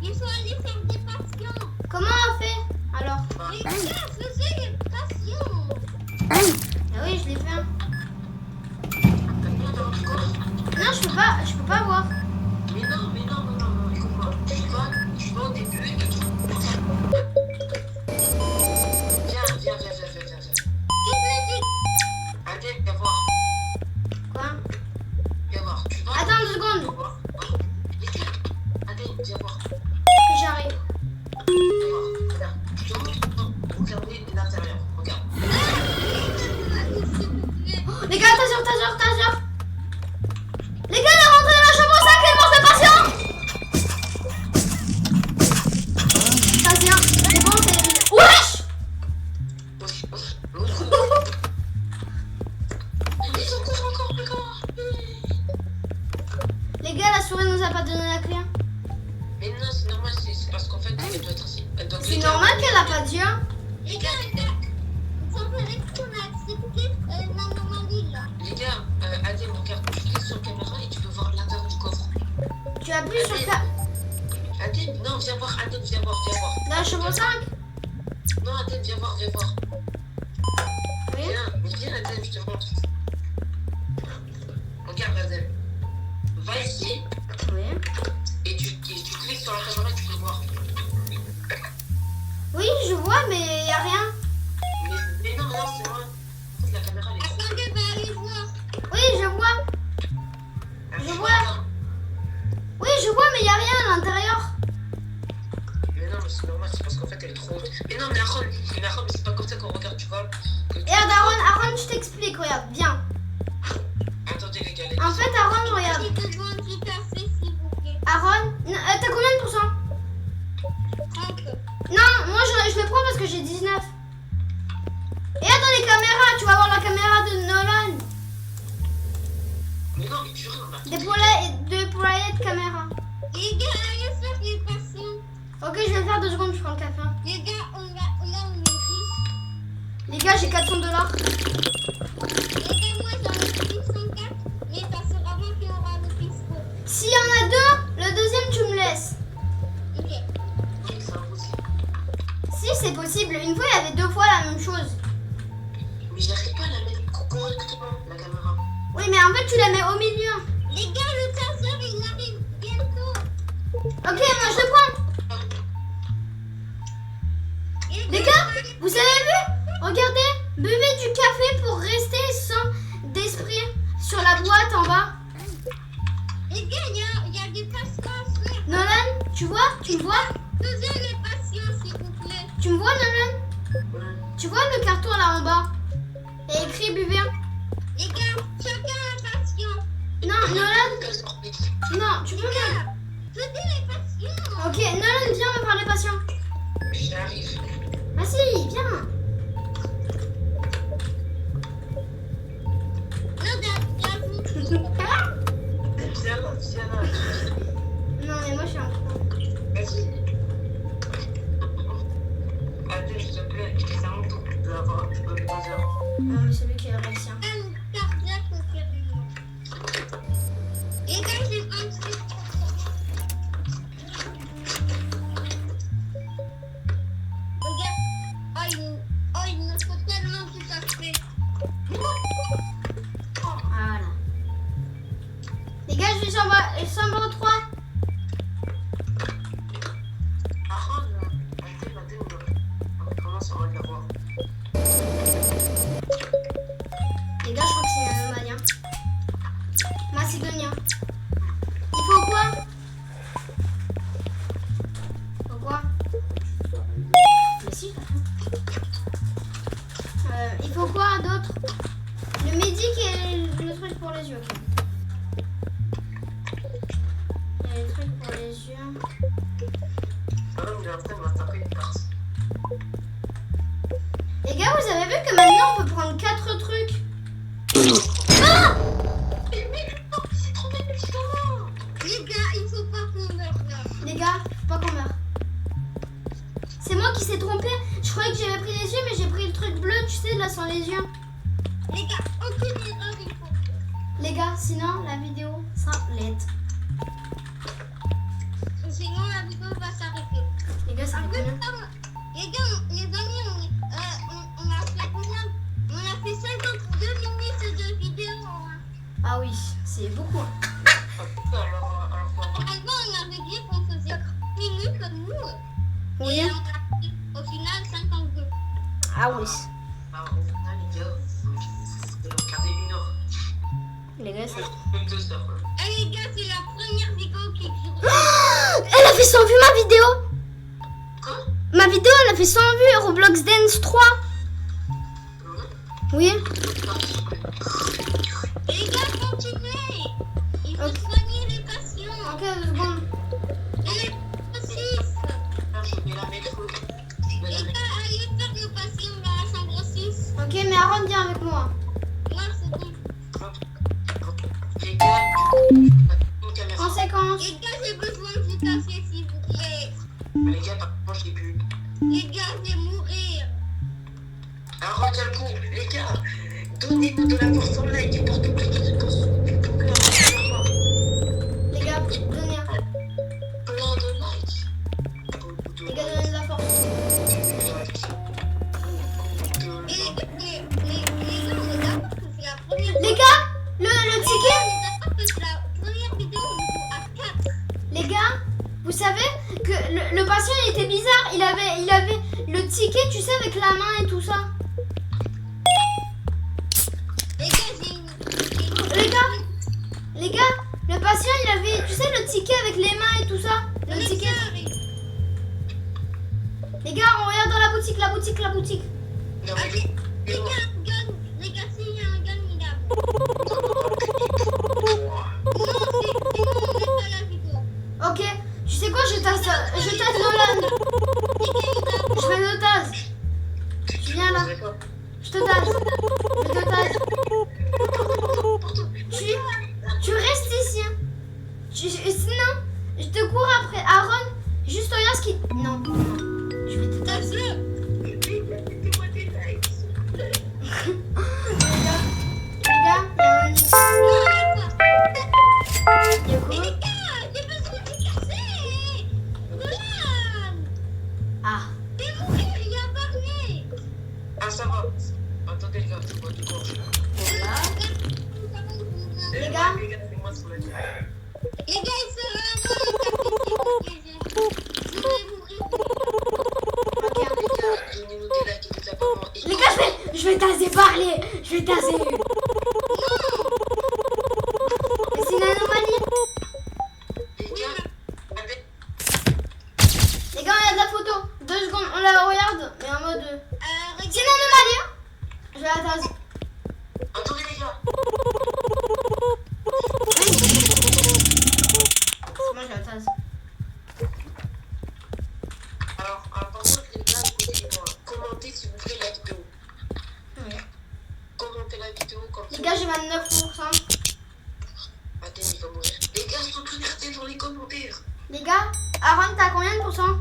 Il faut aller faire des patients. Comment on fait? Alors. Les gars, faisez les patients. Ah oui, je l'ai fait. Non, je peux pas voir. Mais non, écoute-moi. Tu vas au début et tu... Viens. Adèle, viens voir. Quoi? Viens voir. Tu vas... Attends 2 secondes. Viens voir. Adèle, viens voir. Que j'arrive. Viens voir. Regarde. Je te montre. Regardez l'intérieur. Regarde. Oh, les gars, t'as. Les gars, elle est rentrée dans la chambre 5, elle est morte de patient. Ça vient. C'est bon, c'est... Wesh! Ils sont encore, les gars. Les gars, la souris nous a pas donné la clé. Mais non, c'est normal, c'est parce qu'en fait, elle doit être ainsi. C'est normal qu'elle a pas dit, hein. Les gars, ça veut dire qu'on a accepté l'anomalie là. Les gars, Adèle, regarde, tu cliques sur la caméra et tu peux voir l'intérieur du coffre. Tu appuies sur la... Adèle, non, viens voir, Adèle, viens voir. Dans la chambre 5. Non, Adèle, viens voir. Oui. Viens, Adèle, je te montre. Regarde, Adèle. Va ici Oui. et tu cliques sur la caméra et tu peux voir. Oui, je vois, mais y a rien. Mais non, c'est vrai. En fait, la caméra, elle est... Attendez, va aller voir. Oui, je vois. Je vois. Oui, je vois, mais y a rien à l'intérieur. Mais non, mais c'est normal, c'est parce qu'en fait, elle est trop haute. Mais non, mais Aaron, mais c'est pas comme ça qu'on regarde, tu vois. Que tu- Et regarde, Aaron, je t'explique, regarde, viens. Attendez, les gars, En fait, Aaron, regarde. J'ai besoin du café, s'il vous plaît. Aaron, t'as combien de pourcents? 30. Non, moi je le prends parce que j'ai 19. Et là dans les caméras, tu vas voir la caméra de Nolan. Mais non, mais tu vois, on a... Déployer de caméra. Les gars, allez faire les patients. Ok, je vais le faire 2 secondes, je prends le café. Les gars, on est riche. Les gars, j'ai 400 $. Les gars, moi j'en ai 604. Mais ça sera moi qui aura le pisco. S'il y en a 2, le deuxième tu me laisses. Ok. C'est impossible. Si c'est possible, une fois il y avait 2 fois la même chose. Mais j'arrive pas à la mettre correctement, la caméra. Oui, mais en fait tu la mets au milieu. Les gars, le chasseur il arrive bientôt. Ok, moi je le prends. Les gars, vous avez vu? Regardez, buvez du café pour rester sans d'esprit sur la boîte en bas. Les gars, il y a des patients à faire. Nolan, tu vois? Tu me vois? Faisez les patients, s'il vous plaît. Tu me vois, Nolan? Tu vois le carton là en bas? Il y a écrit buvez. Les gars, chacun un patient. Non, Nolan. Non, tu peux Les pas. gars, faisez les patients. Ok, Nolan, viens, on va parler patient. J'arrive. Vas-y, viens. Non, j'avoue. Viens là. Non, mais moi je suis en train. Vas-y. Adèle, s'il te plaît, c'est un tour de avoir un petit peu de 2 heures. Non, mais c'est lui qui a réussi. Un cardiaque au carrément. Les gars, j'ai 26. Regarde. Oh, il me faut tellement tout à fait. Voilà. Les gars, je vais chambre 3. Aaron, Adèle, on commence à la voir. Les gars, je crois que c'est un Malien. Macédonien. Il faut quoi? Pourquoi? Mais si, il faut quoi d'autre? Le médic et le truc pour les yeux. Ok. Il y a le truc pour les yeux. Aaron, il est en train de m'attaquer une farce. Les gars, vous avez vu que maintenant on peut prendre 4 trucs? Ah! C'est trop bien, médicament. Les gars, il faut pas qu'on meure là. Les gars, faut pas qu'on meure. C'est moi moi qui s'est trompé. Je croyais que j'avais pris les yeux, mais j'ai pris le truc bleu, tu sais, là, sans les yeux. Les gars, aucune erreur, il faut. Les gars, sinon, la vidéo s'arrête. Sinon, la vidéo va s'arrêter. Les gars, ça fait combien? Les gars, les amis, on a fait combien? On a fait 52 minutes de vidéo. Hein. Ah oui, c'est beaucoup. Normalement, on avait dit qu'on faisait 30 minutes comme nous. Oui. Et on a fait au final 52. Ah oui. Bah, au final, les gars, c'est regardé 1 heure. Les gars, c'est... Même 2 heures. Eh les gars, c'est la première vidéo qui dure. Elle a fait 100 vues ma vidéo. Quoi? Ma vidéo elle a fait 100 vues Roblox Dance 3. Oui. Les gars, continuez. Il faut Ok. soigner les patients. Ok, 2 secondes. Et les patients. Je vais la mettre. Je vais la Les mettre. gars, allez faire le patient dans la chambre 6. Ok, mais Aaron viens avec moi. Moi, c'est bon. Les gars, une caméra. Conséquence. Les gars, j'ai besoin du café, s'il vous plaît. Les gars, par contre, je l'ai plus. Les gars, je vais mourir. Alors, regarde le coup. Les gars, donnez-nous de la force en like pour tout cliquer sur le Les gars, donnez. plein de likes. Les gars, donnez de la force. Et les gars, on est d'accord que c'est la première Les gars, le ticket. On est d'accord que c'est la première vidéo où on joue à 4. Les gars, vous savez que le patient il était bizarre. Il avait le ticket, tu sais, avec la main et tout ça. Les gars, j'ai une... Les gars, le patient il avait, tu sais, le ticket avec les mains et tout ça. Le ticket. Les gars, on regarde dans la boutique. Non, mais Les gars, gun. Les gars, s'il y a un gun, il a... Non, c'est bon, on met pas la vidéo. Ok, tu sais quoi, je tasse Nolan. Je fais le tasse. Tu viens là. Je te tasse. Tu restes ici. Hein. Sinon, je te cours après. Aaron, juste regarde ce qui... Non. Je vais te tasser. Les gars, il y a Mais quoi? les gars, j'ai besoin du café. Voilà. Ah. C'est mourir, il a parlé. Ah, ça va. Attendez, les gars, je vois du gorge. Les gars. Les gars, fais-moi sur la tête. Les gars, il sera un peu le café, s'il vous plaît. Je vais mourir. Ok. Donnez-nous des likes et des abonnements. Les gars, je vais taser parler. Je vais taser. Mais c'est une anomalie. Les gars, avec... Les gars, on a de la photo. 2 secondes, on la regarde. Mais en mode... C'est une Regarde. anomalie. Hein. Je vais la taser. Attendez, les gars. Moi, je la tase. Alors, par contre, les gars, écoutez-moi. Commentez s'il vous plaît la vidéo. Commentez la vidéo comme Les ça. gars, j'ai 29%. Attends, il va mourir. Les gars, je peux tout regarder dans les commentaires. Les gars, Aaron, t'as combien de pourcents?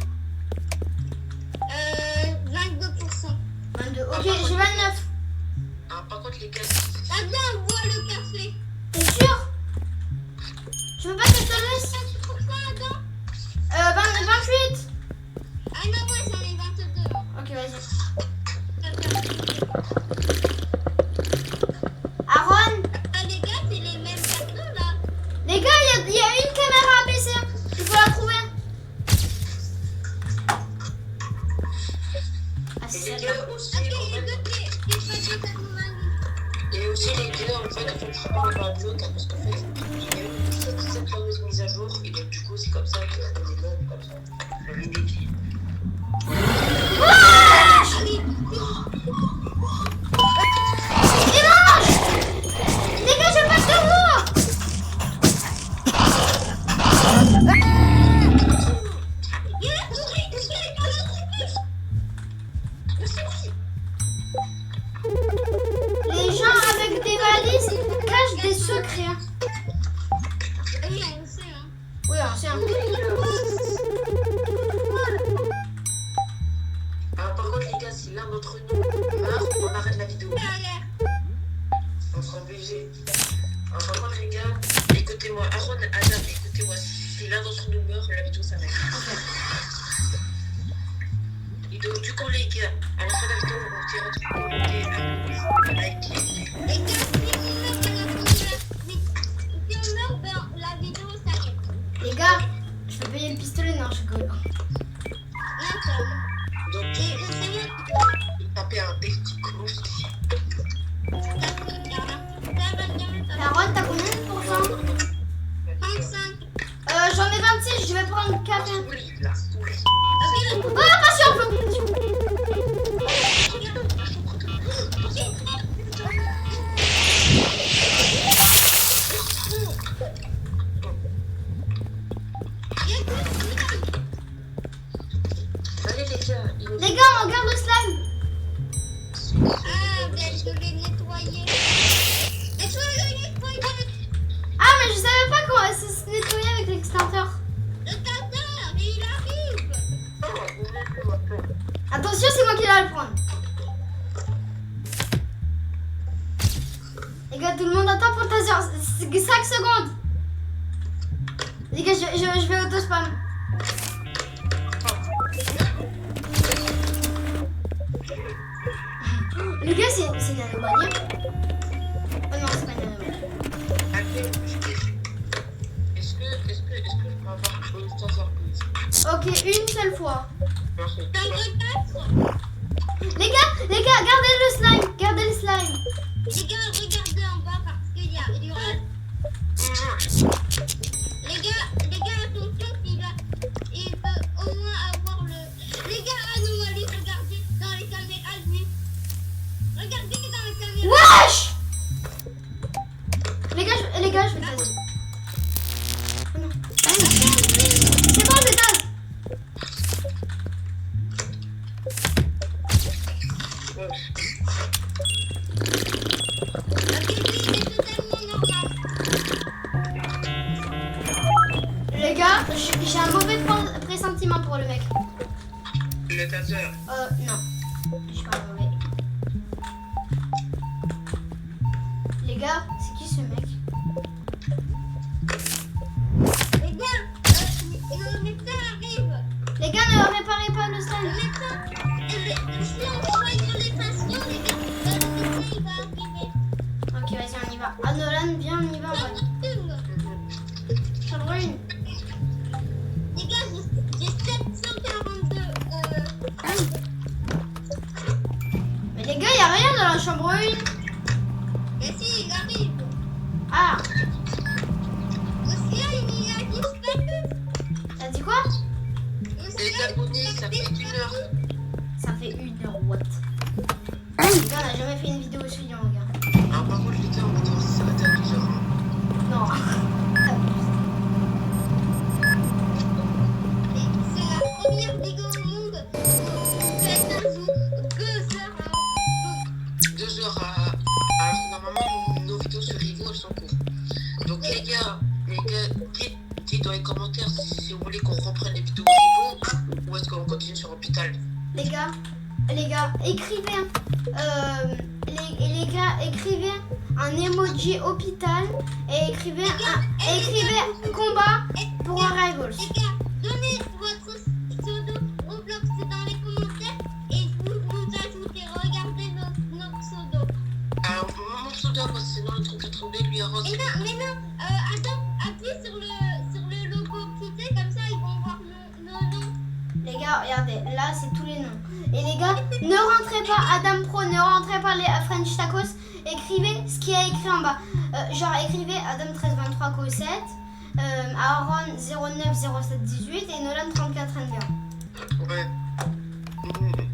22%. 22. Ok, j'ai 29. Ah, par contre, les gars, Ah bien, on voit le café. T'es sûr? Tu veux pas que je te laisse? 28%, attends. 28. Ah non, moi j'en ai 22. Ok, vas-y. Aaron, Ah les gars, c'est les mêmes personnes là. les gars, il y a une caméra à baisser. Il faut la trouver. Ah, c'est les celle-là. gars aussi, Ok, en les fait, deux qui pas des anomalies. et aussi les gars, en fait, il faut pas regarder le jeu, car parce qu'en fait, il y a eu cette fameuse mise à jour, et donc du coup, c'est comme ça que les mobs, comme ça, les défis. Il mange. Les gars, je passe de vous. Il y a la souris, il y a la souris. Les gens avec des valises cachent des secrets. Hein. écoutez, ouais, c'est là dans son humeur, la vidéo s'arrête. Et donc, du coup, les gars, à la fin de la vidéo, on va dire de commenter, à liker. Les gars, si on meurt, ben, la vidéo s'arrête. Les gars, je peux payer le pistolet, non, je rigole. Donc, Essayez. taper un petit clou. Carole, t'as combien de pourcents 35. J'en ai 26, je vais prendre 4. Oui, la souris. Oh, passion. Allez, les gars, il nous Les gars, on regarde le slime. Ah, ben je vais nettoyer. Et je vais le nettoyer. Ah, mais je savais pas comment se nettoyer avec l'extincteur. Le tasseur, il arrive. Attention, c'est moi qui vais le prendre. Les gars, tout le monde attend pour le taser. 5 secondes. Les gars, je vais auto-spam. Les gars, c'est une anomalie. Oh non, c'est pas une anomalie. Est-ce que je peux avoir une taser, please? Ok, une seule fois. Merci. T'en veux 4? Les gars, gardez le slime. Gardez le slime. Les gars, regardez en bas parce qu'il y aura... Les gars, attention, il peut au moins avoir le... Les gars, anomalie, regardez dans les caméras, lui. Regardez dans les caméras. Wesh! Les gars, je vais taser. Oh non. C'est bon, je tase. Ok, lui, il est totalement normal. Les gars, j'ai un mauvais pressentiment pour le mec. Le taser. Non. Je suis pas mauvais. Les gars, c'est qui ce mec? Les gars, le médecin arrive. Les gars, ne réparez pas le slime. Si on soigne les patients, les gars, le médecin il va arriver. Ok, vas-y, on y va. Ah, Nolan, viens, on y va. Ça brûle. Les gars, j'ai 742. Mais les gars, y a rien dans la chambre 1. Mais si, il arrive. Ah, Aussi, il a disparu. t'as dit quoi? Les abonnés, ça fait 1 heure. Ça fait 1 heure, what? Les gars, on a jamais fait une vidéo aussi longue. Hein. Alors, par contre, les gars, on va dire si ça va être 12 heures. Non. C'est la première vidéo au monde. Vous faites un zoom 2 heures. 2 heures alors que normalement nos vidéos sur Rivo elles sont courtes. Donc les gars, dites dans les commentaires si vous voulez qu'on reprenne les vidéos Rivo ou est-ce qu'on continue sur Hôpital. Les gars, écrivez. Les gars, écrivez un emoji hôpital et écrivez combat pour un rivals. Les gars, donnez votre pseudo Roblox dans les commentaires et vous ajoutez. Regardez nos pseudos. Alors mon pseudo moi c'est dans le 32 lui arrose. Mais non, attends, appuie sur le logo quitté, comme ça ils vont voir nos noms. Les gars, regardez, là c'est tous les noms. Et les gars, ne rentrez pas Adam Pro, ne rentrez pas les French Tacos. Écrivez ce qu'il y a écrit en bas. Genre écrivez Adam 1323 Co 7, Aaron 09 07 18 et Nolan 34 31. Ouais.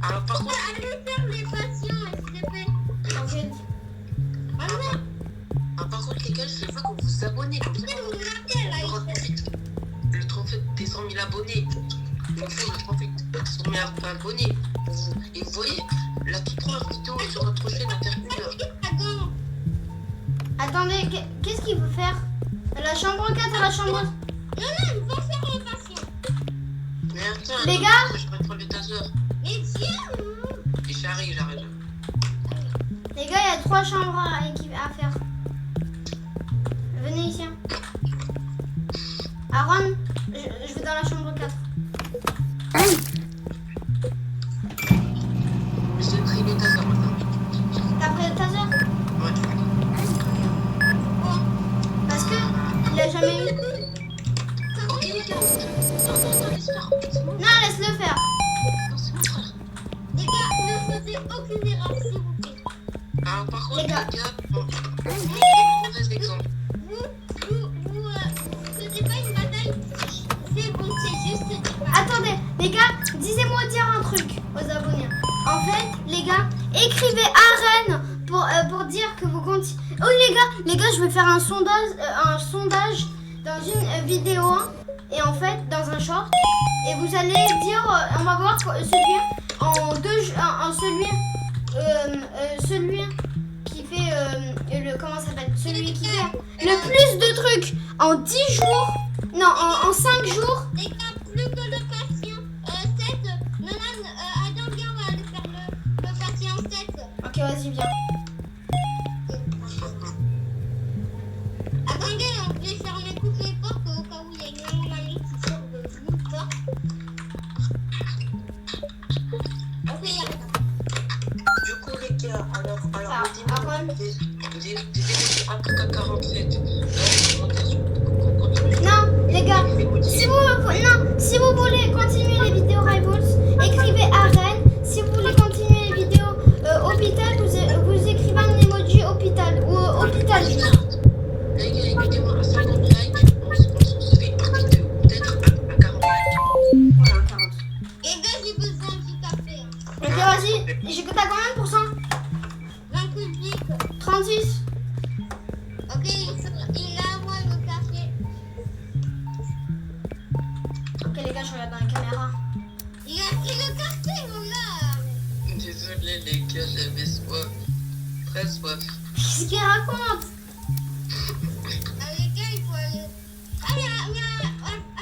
Alors par contre, Allez faire les patients, s'il te plaît. Ok. par contre les gars, je veux que vous vous abonnez comme ça. Vous l'appelez là, On aura le trophée des 100 000 abonnés. Il faut le trophée des 100 000 abonnés. Et vous voyez, la toute première vidéo sur notre chaîne Intercooler. Attendez, qu'est-ce qu'il veut faire? La chambre 4 à la chambre... Non, ils vont faire les patients. Mais attends, Les gars, je reprends le taser. Mais tiens, Et j'arrive. les gars, il y a 3 chambres à faire. Venez ici. Aaron, je vais dans la chambre 4. J'ai pris le taser maintenant. T'as pris le taser? Ouais. Parce que il a jamais eu. Ok, les gars. Non, laisse faire. C'est bon. Non, laisse-le faire. Non, c'est mon frère. Les gars, ne faisez aucune erreur, s'il vous plaît. Alors, par contre, Les les gars. gars, bon, mauvais exemple. Vous faisiez pas une bataille. C'est bon, c'est juste des balles. Attendez, les gars, disez-moi dire un truc aux abonnés. En fait, les gars, écrivez arène pour dire que vous continuez. Oh les gars, je vais faire un sondage dans une vidéo et en fait dans un short et vous allez dire, on va voir celui celui qui fait comment ça s'appelle, celui qui fait le plus de trucs en 10 jours, non en 5 jours. Les gars, plus que le patient 7. Nolan, Adam, viens, on va aller faire le patient 7. Ok, vas-y, viens. Attendez, je vais fermer toutes les portes au cas où il y a une amie qui sort de l'une porte. Ok, il y a rien. Du coup, les gars, alors, Aaron. dis un truc à 47. Continue. Non, les gars, si vous voulez continuer les vidéos Rivals, écrivez arène. Si vous voulez continuer les vidéos hôpital, vous écrivez un emoji hôpital ou hôpital. Les gars, mettez-moi à 50 likes. On se fait une partie de peut-être à 40 likes. Voilà, 40. Les gars, j'ai besoin du café. Ok, vas-y. T'as combien de pourcents? 28. 36. Ok, il a à moi le café. Ok, les gars, je regarde dans la caméra. Il a pris le café, mon gars. Désolé, les gars, j'avais soif. Très soif. Qu'est-ce qu'il raconte? Ah, les gars, il faut aller. Ah,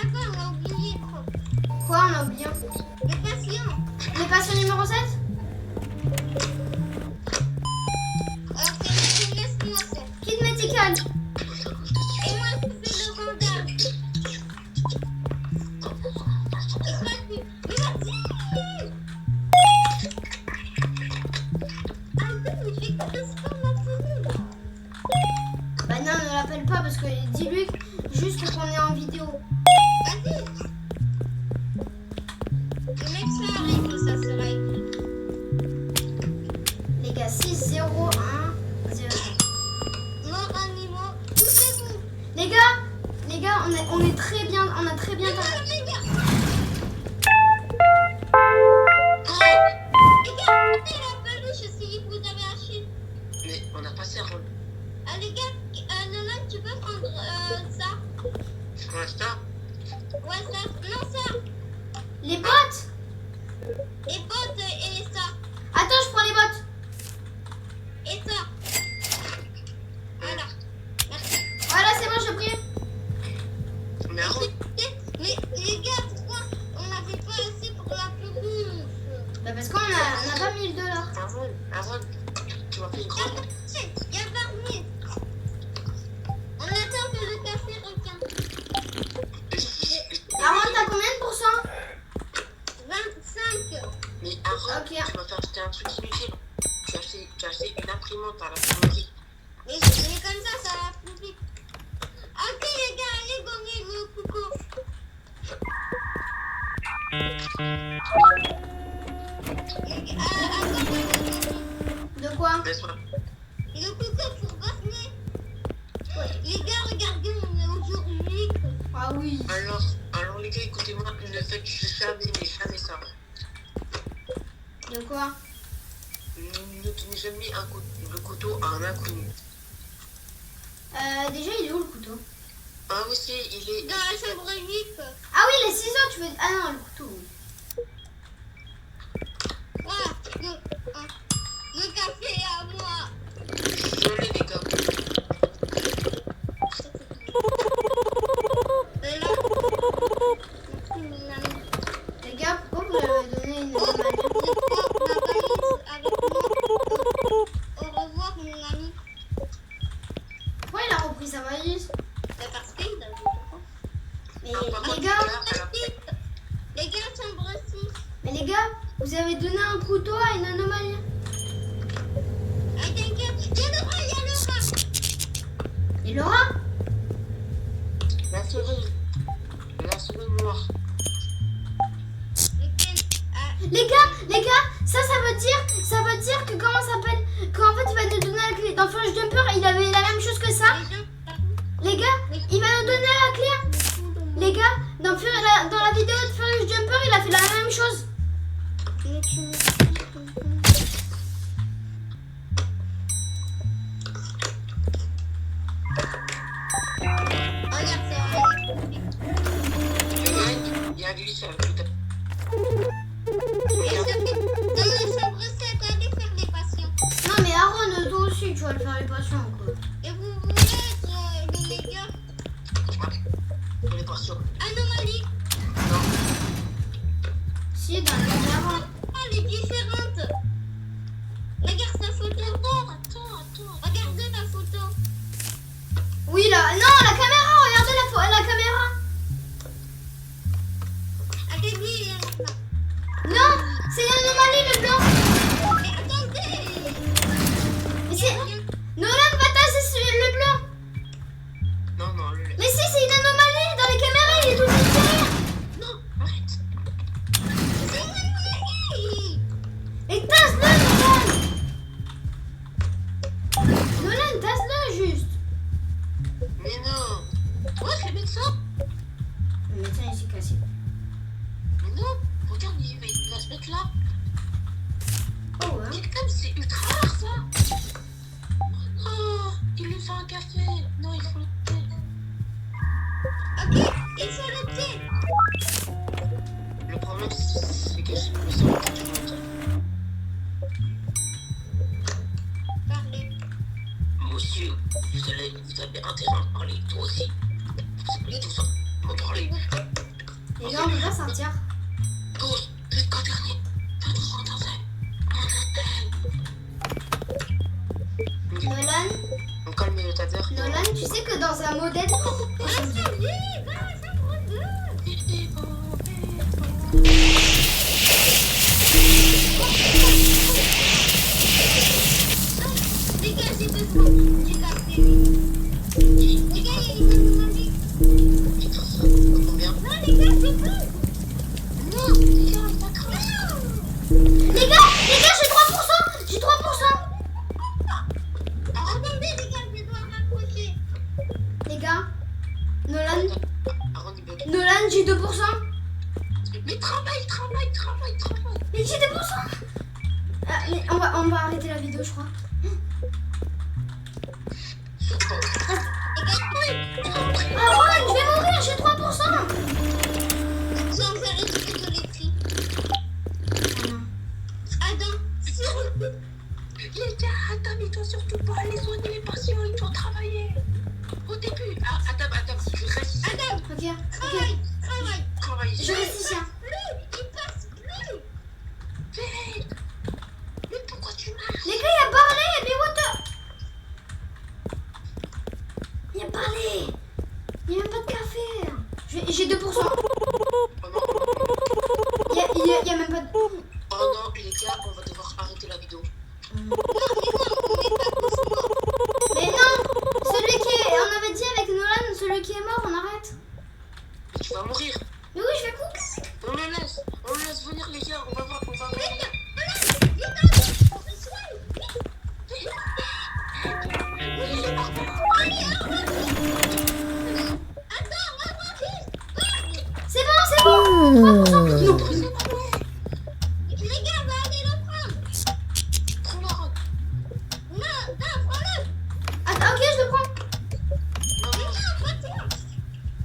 attends, on a oublié trop. Quoi, on a oublié? Les patients. Les patients numéro 7? Ok, laisse-moi ça. Kit médical. Et moi, je fais le bandage. Et toi, mais vas-y. Ah, mais j'ai que le sport maintenant. Bah non, ne l'appelle pas parce que dis-lui juste qu'on est en vidéo. Vas-y. Le mec, ça arrive que ça se règle. Les gars, 6, 0, 1, 0. Mort animaux, tout est bon. Les gars, on est très bien, on a très bien. Les gars, les gars, c'est la peluche si vous avez acheté. Mais on a passé un rôle. Ah, les gars, Nolan, tu peux prendre ça? Quoi, ça? Ouais, ça. Non, ça. Les bottes. Les bottes et ça. Attends, je prends les bottes. Et ça. Voilà. Merci. Voilà, c'est bon, j'ai pris. Mais Aaron, Mais les gars, pourquoi on n'avait pas assez pour la peluche? Bah parce qu'on a pas mis le dollar. Aaron, tu m'as fait une grande. Il y a 20 000. On attend que le café revienne. Aaron, t'as combien de pourcents? 25. Mais Aaron, Ok. tu m'as fait acheter un truc inutile. Tu as acheté une imprimante à la pharmacie. Mais comme ça va plus vite. Ok les gars, allez gagner le coucou. De quoi? Laisse-moi. Le coucou pour gagner. Les gars, regardez, on est aujourd'hui. Ah oui. Alors les gars, écoutez-moi, ne faites jamais ça. De quoi? Ne tenez jamais le couteau à un inconnu. Déjà, il est où le couteau? Ah aussi, il est... Dans la chambre 8. Ah oui, les ciseaux, tu veux... Ah non, le couteau, oui. Voilà, le café est à moi. Désolé les gars. Et là, Les gars, pourquoi vous m'avez donné une manette? au revoir mon ami. Pourquoi il a repris sa valise? C'est parce qu'il a vu. Mais Mais Non, par contre, les gars, Les gars, chambre 6. mais les gars, vous avez donné un couteau à une anomalie. Ah, t'inquiète. Il y a Laura, il y a Laura. Et Laura? la souris noire. Les gars, ça veut dire que comment ça s'appelle? Qu'en fait il va nous donner la clé. Dans Forge Jumper, il avait la même chose que ça. Les gars, il va nous donner la clé. Les gars, dans la vidéo de Forge Jumper, il a fait la même chose. Regarde ça. Il y a un glitch avec le tapis. Dans la chambre 7, allez faire les patients. Non mais Aaron, toi aussi tu vas le faire les patients quoi. Et vous voulez être le meilleur Il est pas sûr. anomalie. Si, dans le caméra. Elle est différente. Regarde sa photo. Attends. Regardez la photo. Oui là, non la caméra, regardez la caméra. Allez, lui, Non, c'est une anomalie le blanc. mais attendez. Mais c'est... Nolan va tasser le blanc. Non, le... Mais si, c'est une anomalie dans les caméras, il est tout le temps derrière. Non, arrête. C'est une anomalie. Et tasse-le, Nolan. Nolan, tasse-le juste. Mais non. Ouais, c'est le médecin. Le médecin il s'est cassé. Mais non, regarde, il va se mettre là. Oh ouais. Et comme c'est ultra rare ça. Oh, il lui fait un café. Non, il faut le thé. Ok, il faut le thé. Le problème, c'est que je me sens tout le monde. Parlez. Monsieur, vous avez intérêt à parler, toi aussi. Vous allez tous en parler. Les gars, on peut pas sortir. Tous, jusqu'au dernier. Pas tous entendre. Nolan, On calme le tateur. Nolan, tu sais que dans un modèle... Les gars, j'ai deux fois. J'ai capté. Les gars, il y a une anomalie. Combien? Non, les gars, c'est bon. Non, les gars, il va cramer. Les gars, j'ai 3%. J'ai 3%. Attendez, les gars, je dois rapprocher. Les gars, Nolan, Aaron, il bug. Nolan, j'ai 2%. Mais travaille. Mais j'ai 2%. Mais on va arrêter la vidéo, je crois. Surtout pas. Les gars, Aaron, je vais mourir, j'ai 3%. sans faire exprès de les prix. Adam, Les gars, Adam, il doit surtout pas aller soigner les patients, il doit travailler. Au début, Adam, tu restes. Adam, Ok. Travaille. Je reste ici. Hein. il passe plus. Vite. Mais pourquoi tu marches? Les gars, il y a Barley, mais what the... Il y a Barley. Il n'y a même pas de café. J'ai 2%. Oh non. Il y a même pas de... Oh non, les gars, on va devoir arrêter la vidéo. Mais non, celui qui est... On avait dit avec Nolan, celui qui est mort, on arrête. Mais tu vas mourir. Mais oui, je vais couper. On le laisse venir, les gars, on va voir. C'est bon. 3%. Non. Les gars, on va aller le prendre. Prends la robe. Non, prends-le. Attends, ok, je le prends. Non,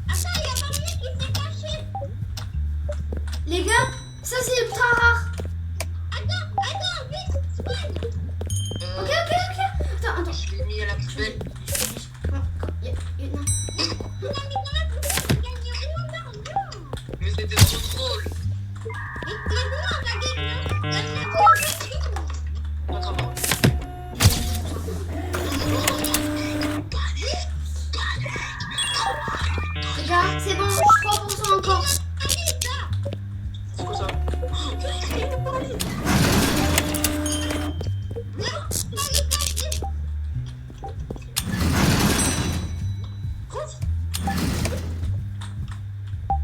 Attends, il y a Marie qui s'est caché. Les gars, ça c'est ultra rare. Attends, vite, soigne. Ok. Attends. Je l'ai mis à la poubelle. Non. On a mis dans la poubelle, on gagne rien d'argent. Mais c'était trop drôle. Et maintenant, on va gagner. Comment? Les gars, c'est bon, je suis 3%. encore. C'est quoi ça?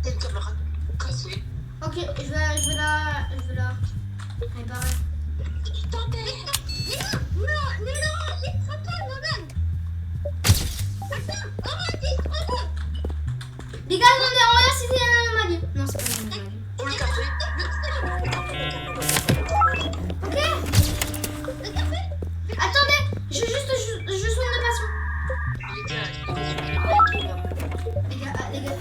T'as une caméra cassée. Ok, je vais la réparer. Les gars, attendez, regarde si c'est une anomalie. Non, c'est pas une anomalie. Oh, le café. Ok. Attendez, je soigne le patient. Les gars, Les gars.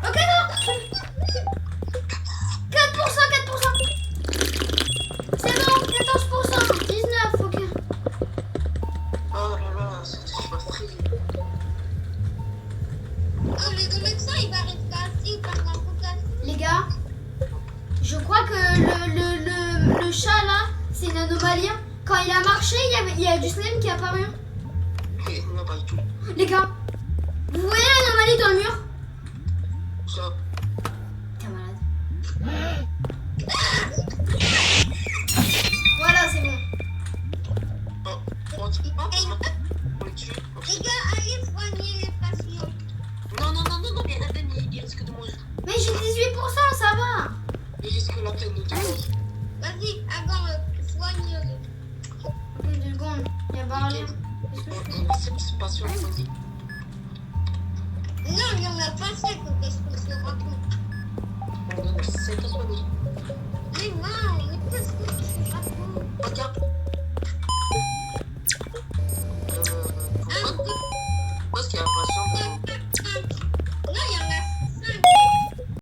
Ok, non. 4%. C'est bon, 14%. 19, ok. oh là là, c'est frustré. Le médecin, il va rester assis par la focaccia. Les gars, je crois que le chat là, c'est une anomalie. Quand il a marché, il y a du slime qui est apparu. Non, pas du tout. Les gars, vous voyez l'anomalie dans le mur? Ça. T'es malade. Voilà, c'est bon. Oh, on dit pas. On le tue. Les gars, allez soigner les patients. Non, mais Aden, il risque de mourir. Mais j'ai 18%, ça va. Il risque la peine de mourir. Vas-y, avant, soigne-le. Attends 2 secondes, il y a pas rien. C'est pas sûr, vas-y. Non, il n'y en a pas 5, qu'est-ce qu'on se raconte? On donne 7 à soigner. Mais non, mais qu'est-ce que tu racontes? Regarde. Un, deux, Qu'est-ce qu'il y a?